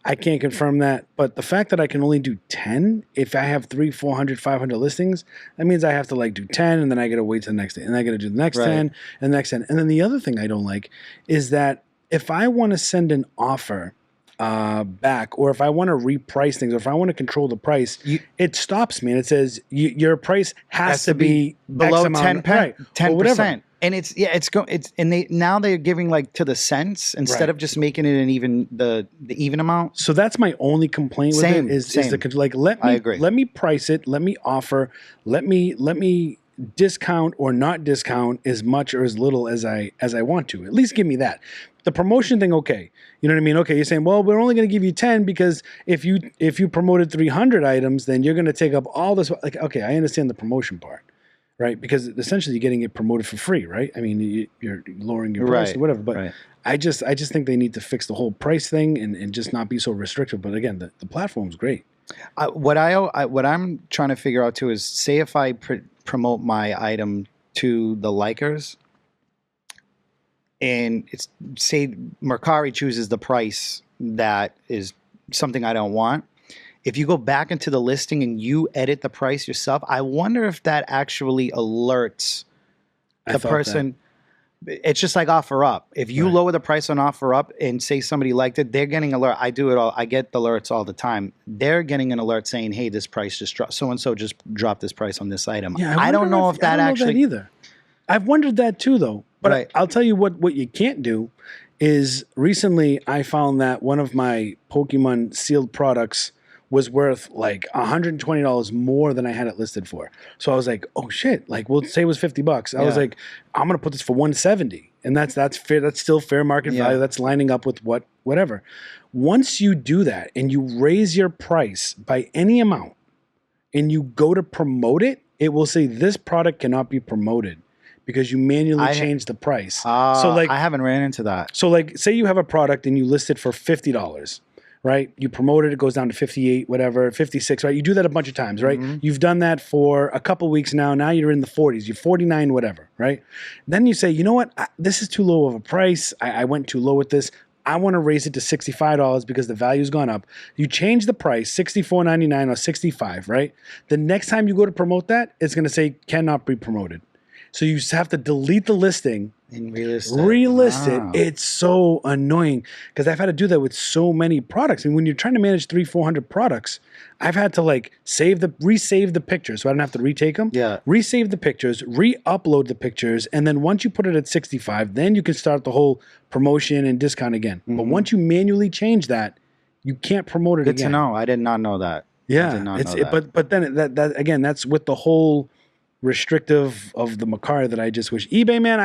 I can't confirm that, but the fact that I can only do 10, if I have 300, 400, 500 listings, that means I have to like do 10 and then I got to wait till the next day and I got to do the next 10 and the next 10. And then the other thing I don't like is that if I want to send an offer back, or if I want to reprice things, or if I want to control the price, it stops me and it says your price has to be below X amount, 10%. And they're giving like to the cents instead of just making it an even the even amount. So that's my only complaint with it is the like let me price it, let me offer, let me discount or not discount as much or as little as I want to. At least give me that. The promotion thing, okay. You know what I mean? Okay, you're saying, well, we're only going to give you 10 because if you promoted 300 items, then you're going to take up all this. Like, okay, I understand the promotion part, right? Because essentially you're getting it promoted for free, right? I mean, you're lowering your price or whatever. But I just think they need to fix the whole price thing and just not be so restrictive. But again, the platform's great. What I'm trying to figure out too is, say if I promote my item to the likers, and it's, say Mercari chooses the price that is something I don't want. If you go back into the listing and you edit the price yourself, I wonder if that actually alerts the person. It's just like OfferUp. If you lower the price on OfferUp and say somebody liked it, they're getting alert. I do it all. I get the alerts all the time. They're getting an alert saying, "Hey, this price just dropped. So and so just dropped this price on this item." Yeah, I don't know if that actually either. I've wondered that too, though. But I'll tell you what you can't do is, recently I found that one of my Pokemon sealed products was worth like $120 more than I had it listed for. So I was like, oh shit, like we'll say it was $50. I was like, I'm gonna put this for $170. And that's fair, that's still fair market value. That's lining up with whatever. Once you do that and you raise your price by any amount and you go to promote it, it will say this product cannot be promoted because you manually changed the price. So like, I haven't ran into that. So like, say you have a product and you list it for $50, right? You promote it, it goes down to 58, whatever, 56, right? You do that a bunch of times, right? You've done that for a couple weeks now. Now you're in the 40s, you're 49, whatever, right? Then you say, you know what? This is too low of a price. I went too low with this. I want to raise it to $65 because the value's gone up. You change the price, $64.99 or $65, right? The next time you go to promote that, it's going to say cannot be promoted. So you just have to delete the listing and relist it. It's so annoying because I've had to do that with so many products. And when you're trying to manage 300-400 products, I've had to like resave the pictures so I don't have to retake them. Yeah. Resave the pictures, re-upload the pictures, and then once you put it at 65, then you can start the whole promotion and discount again. But once you manually change that, you can't promote it again. Good to know. I did not know that. Yeah. But then that again, that's with the whole restrictive of the Mercari that I just wish. eBay, man,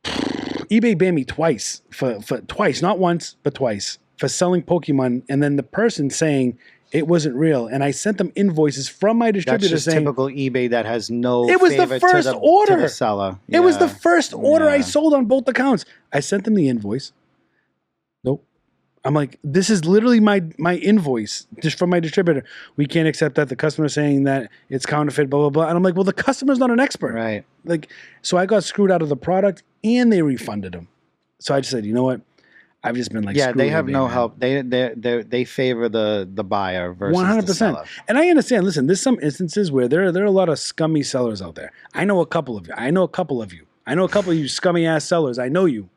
eBay banned me twice for twice, not once, but twice, for selling Pokemon, and then the person saying it wasn't real, and I sent them invoices from my distributor That's just saying typical eBay that has no. It was the first order. To the seller. It was the first order I sold on both accounts. I sent them the invoice. Nope. I'm like, this is literally my invoice just from my distributor. We can't accept that. The customer saying that it's counterfeit, blah, blah, blah. And I'm like, well, the customer's not an expert. Right. Like, so I got screwed out of the product and they refunded them. So I just said, you know what? I've just been like, they have no help. They favor the buyer versus 100%. The seller. And I understand. Listen, there's some instances where there are a lot of scummy sellers out there. I know a couple of you. I know a couple of you scummy ass sellers. I know you.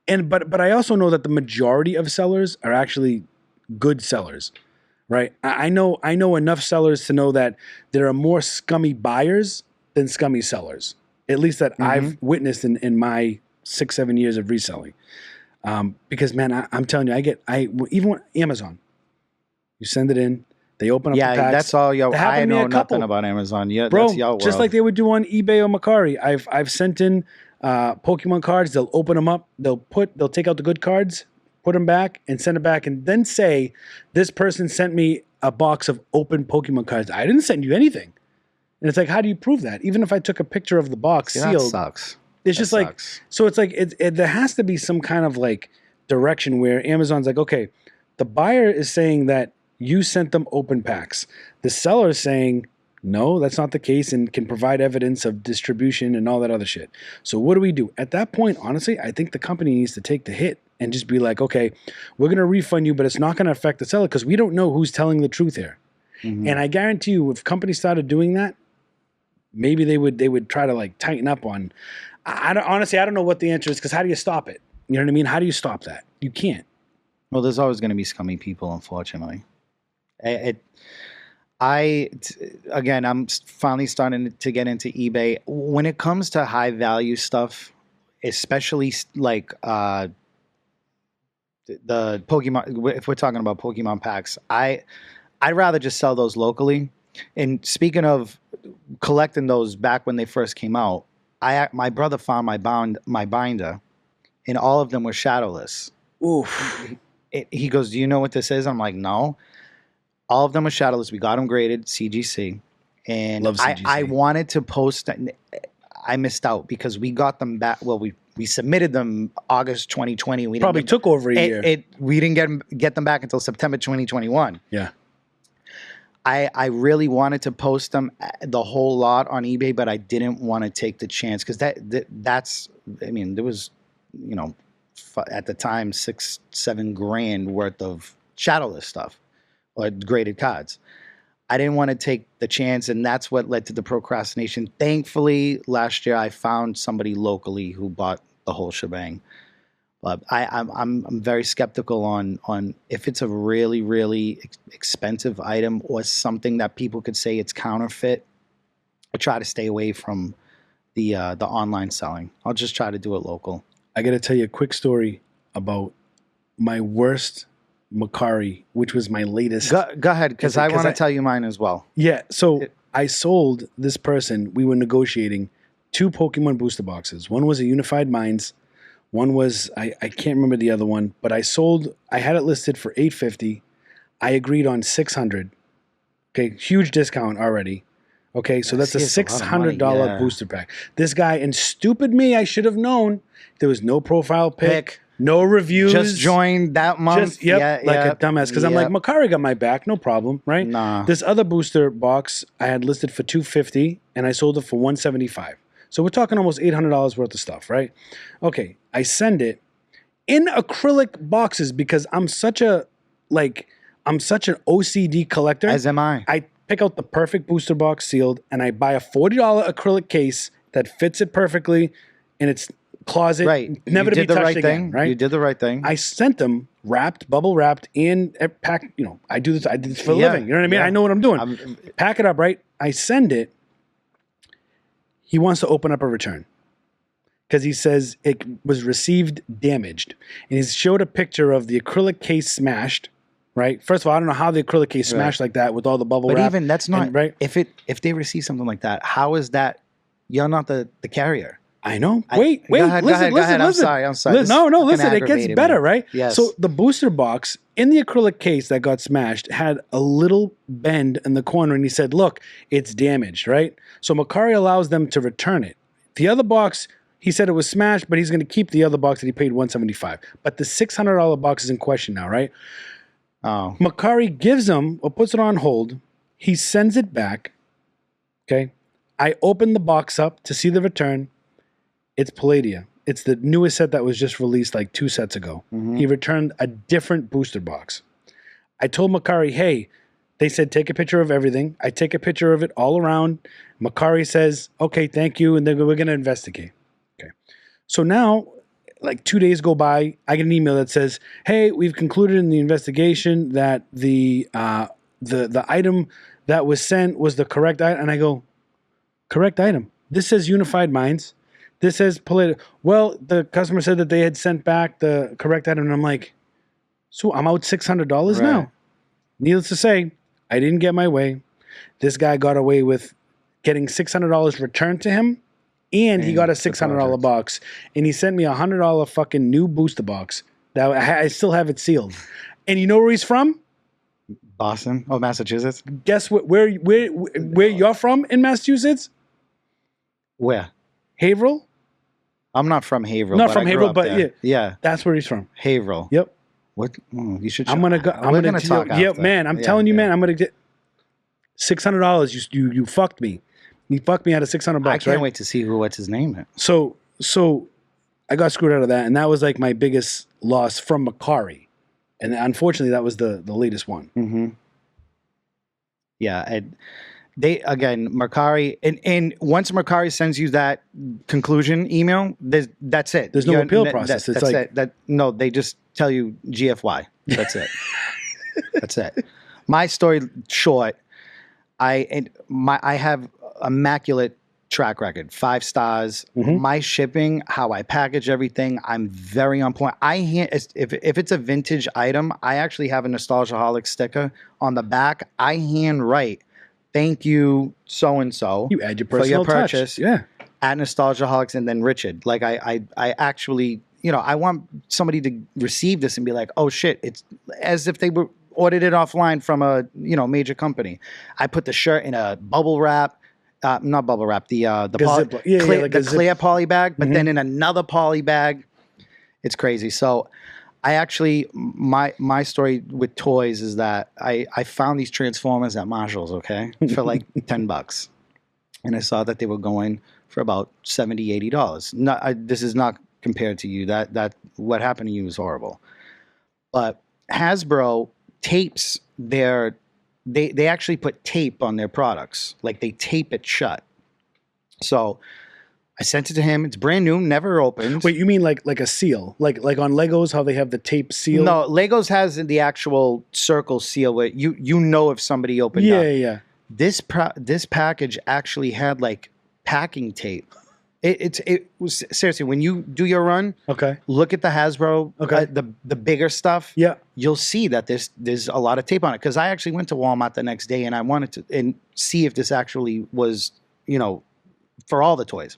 But I also know that the majority of sellers are actually good sellers, right? I know enough sellers to know that there are more scummy buyers than scummy sellers, at least that I've witnessed in my 6-7 years of reselling. Because man, I'm telling you, even with Amazon, you send it in, they open up the packs. Yeah, that's all y'all. I know nothing about Amazon. Yeah, bro, that's y'all world. Just like they would do on eBay or Mercari. I've sent in Pokemon cards. They'll open them up. They'll take out the good cards, put them back, and send it back, and then say, "This person sent me a box of open Pokemon cards. I didn't send you anything." And it's like, how do you prove that? Even if I took a picture of the box sealed, that sucks. It's just like, so it's like there has to be some kind of like direction where Amazon's like, okay, the buyer is saying that you sent them open packs. The seller is saying No, that's not the case, and can provide evidence of distribution and all that other shit. So what do? At that point, honestly, I think the company needs to take the hit and just be like, okay, we're going to refund you, but it's not going to affect the seller because we don't know who's telling the truth here. Mhm. And I guarantee you, if companies started doing that, maybe they would try to like tighten up on. Honestly, I don't know what the answer is because how do you stop it? You know what I mean? How do you stop that? You can't. Well, there's always going to be scummy people, unfortunately. Again, I'm finally starting to get into eBay. When it comes to high value stuff, especially like the Pokemon, if we're talking about Pokemon packs, I'd rather just sell those locally. And speaking of collecting those back when they first came out, my brother found my binder, and all of them were shadowless. Oof. He goes, "Do you know what this is?" I'm like, "No." All of them are shadowless. We got them graded CGC, and Love CGC. I wanted to post. I missed out because we got them back. Well, we submitted them August 2020. We Probably took over a year. We didn't get them back until September 2021. Yeah. I really wanted to post them the whole lot on eBay, but I didn't want to take the chance because that's. I mean, there was, you know, at the time $6-7 grand worth of shadowless stuff or graded cards. I didn't want to take the chance, and that's what led to the procrastination. Thankfully, last year I found somebody locally who bought the whole shebang. But I'm very skeptical on if it's a really, really expensive item or something that people could say it's counterfeit. I try to stay away from the online selling. I'll just try to do it local. I got to tell you a quick story about my worst Macari, which was my latest. Go ahead, because I want to tell you mine as well. Yeah, so I sold this person. We were negotiating 2 Pokemon booster boxes. One was a Unified Minds. One was, I can't remember the other one, but I had it listed for $850. I agreed on $600. Okay, huge discount already. Okay, so that's a $600 booster pack. This guy, and stupid me, I should have known. There was no profile pic, no reviews. Just joined that month. A dumbass. Because I'm like, Macari got my back, no problem, right? Nah. This other booster box I had listed for $250, and I sold it for $175. So we're talking almost $800 worth of stuff, right? Okay, I send it in acrylic boxes because I'm such an OCD collector. As am I. I pick out the perfect booster box sealed, and I buy a $40 acrylic case that fits it perfectly in its closet, never to be touched again. Right? You did the right thing. I sent them wrapped, bubble wrapped, and packed. You know, I do this. I did this for a living. You know what I mean? I know what I'm doing. Pack it up, right? I send it. He wants to open up a return because he says it was received damaged. And he showed a picture of the acrylic case smashed, right? First of all, I don't know how the acrylic case smashed like that with all the bubble wrap. But even that's not, right? If they receive something like that, how is that? You're not the carrier. I know. Wait. Go ahead. I'm sorry. Listen, it gets better, right? Yes. So the booster box in the acrylic case that got smashed had a little bend in the corner, and he said, look, it's damaged, right? So Macari allows them to return it. The other box, he said it was smashed, but he's going to keep the other box that he paid $175. But the $600 box is in question now, right? Oh. Macari gives him or puts it on hold. He sends it back. Okay. I open the box up to see the return. It's Palladia. It's the newest set that was just released like 2 sets ago. Mm-hmm. He returned a different booster box. I told Macari, hey, they said take a picture of everything. I take a picture of it all around. Macari says, okay, thank you, and then we're going to investigate. Okay. So now, like 2 days go by, I get an email that says, hey, we've concluded in the investigation that the item that was sent was the correct item. And I go, correct item? This says Unified Minds. This says Palladia. Well, the customer said that they had sent back the correct item. And I'm like, so I'm out $600 now. Needless to say, I didn't get my way. This guy got away with getting $600 returned to him, and he got a $600 box. And he sent me a $100 fucking new booster box that I still have it sealed. And you know where he's from? Boston. Oh, Massachusetts. Guess where you're from in Massachusetts? Where? Haverhill. I'm not from Haverhill. Not from Haverhill, but yeah, that's where he's from. Haverhill. Yep. What? You should. I'm gonna talk. We're gonna talk. Yeah, man. I'm telling you, man. I'm gonna get. $600. You fucked me. You fucked me out of $600. I can't right? wait to see what's his name is. So I got screwed out of that, and that was like my biggest loss from Macari, and unfortunately, that was the latest one. Mm-hmm. Yeah, they again, Mercari, and once Mercari sends you that conclusion email, that's it. There's no appeal process. It's that's like it. No, they just tell you GFY. That's it. That's it. My story short. I have immaculate track record, 5 stars. My shipping, how I package everything, I'm very on point. If it's a vintage item, I actually have a Nostalgiaholic sticker on the back. I hand write, thank you so and so. You add your for personal your purchase. touch. Yeah. At Nostalgiaholics and then Richard. Like I actually, I want somebody to receive this and be like, oh shit, it's as if they were ordered it offline from a major company. I put the shirt in a bubble wrap. Not bubble wrap, the clear poly bag, but then in another poly bag. It's crazy. So I actually, my story with toys is that I found these Transformers at Marshall's, okay, for like $10. And I saw that they were going for about $70, $80. This is not compared to you. That what happened to you was horrible. But Hasbro tapes they actually put tape on their products. Like they tape it shut. So I sent it to him. It's brand new, never opened. Wait, you mean like a seal? Like on Legos, how they have the tape seal? No, Legos has the actual circle seal where you know if somebody opened up. Yeah. This package actually had like packing tape. It was seriously, when you do your run, okay, look at the Hasbro, okay, the bigger stuff. Yeah, you'll see that there's a lot of tape on it. Because I actually went to Walmart the next day and I wanted to see if this actually was for all the toys.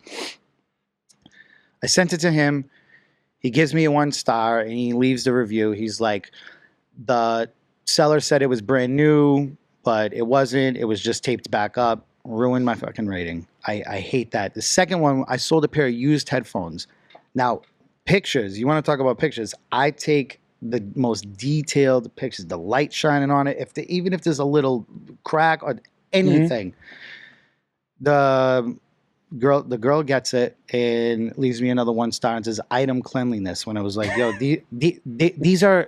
I sent it to him. He gives me a 1 star and he leaves the review. He's like, the seller said it was brand new, but it wasn't. It was just taped back up. Ruined my fucking rating. I hate that. The second one, I sold a pair of used headphones. Now, pictures. You want to talk about pictures? I take the most detailed pictures. The light shining on it. Even if there's a little crack or anything, the girl gets it and leaves me another 1 star and says item cleanliness. When I was like, yo, these are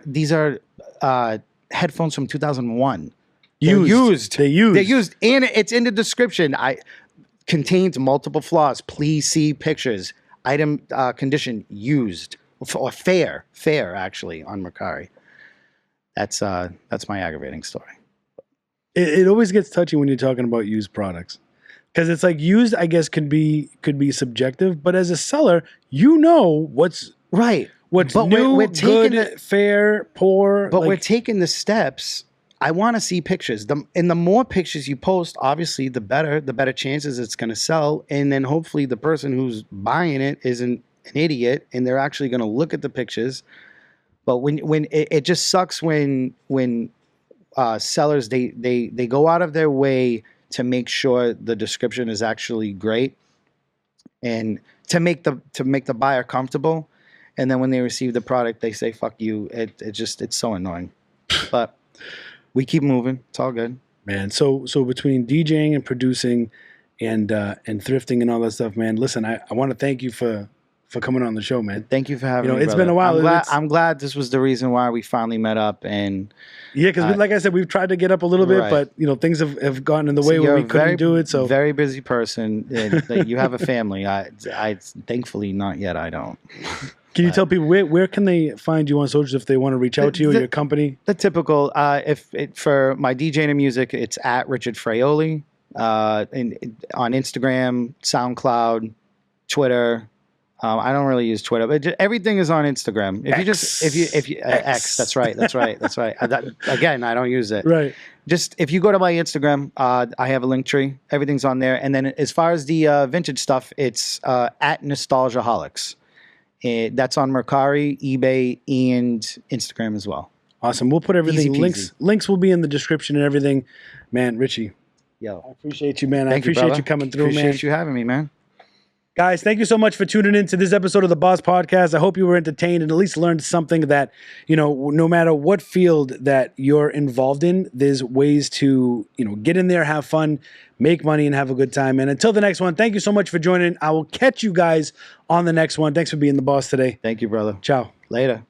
headphones from 2001. They're used, and it's in the description. Contains multiple flaws. Please see pictures. Item condition used or fair actually on Mercari. That's my aggravating story. It always gets touchy when you're talking about used products, because it's like used, I guess, could be subjective, but as a seller, what's right, what's but new, we're good, fair, poor. But we're taking the steps. I want to see pictures. The more pictures you post, obviously, the better chances it's going to sell. And then hopefully the person who's buying it isn't an idiot and they're actually going to look at the pictures. But when it just sucks when sellers they go out of their way to make sure the description is actually great and to make the buyer comfortable. And then when they receive the product, they say "fuck you." It's so annoying. But we keep moving. It's all good, man. So between DJing and producing and thrifting and all that stuff, man. Listen, I want to thank you for coming on the show, man. Thank you for having me. It's been a while. I'm glad this was the reason why we finally met up. And yeah, because like I said, we've tried to get up a little bit, but things have gotten in the way where we couldn't do it. So very busy person. And you have a family. I thankfully not yet. I don't. Can you tell people where can they find you on socials if they want to reach out to you or your company? The typical, for my DJing and music, it's at Richard Fraioli, on Instagram, SoundCloud, Twitter. I don't really use Twitter, but everything is on Instagram. If you X, that's right. Again, I don't use it. Right. Just if you go to my Instagram, I have a link tree. Everything's on there. And then as far as the vintage stuff, it's at Nostalgiaholics. That's on Mercari, eBay, and Instagram as well. Awesome. We'll put everything. Links will be in the description and everything. Man, Richie. Yo, I appreciate you, man. I appreciate you coming through, man. Appreciate you having me, man. Guys, thank you so much for tuning in to this episode of the Boss Podcast. I hope you were entertained and at least learned something that, no matter what field that you're involved in, there's ways to, get in there, have fun, make money, and have a good time. And until the next one, thank you so much for joining. I will catch you guys on the next one. Thanks for being the boss today. Thank you, brother. Ciao. Later.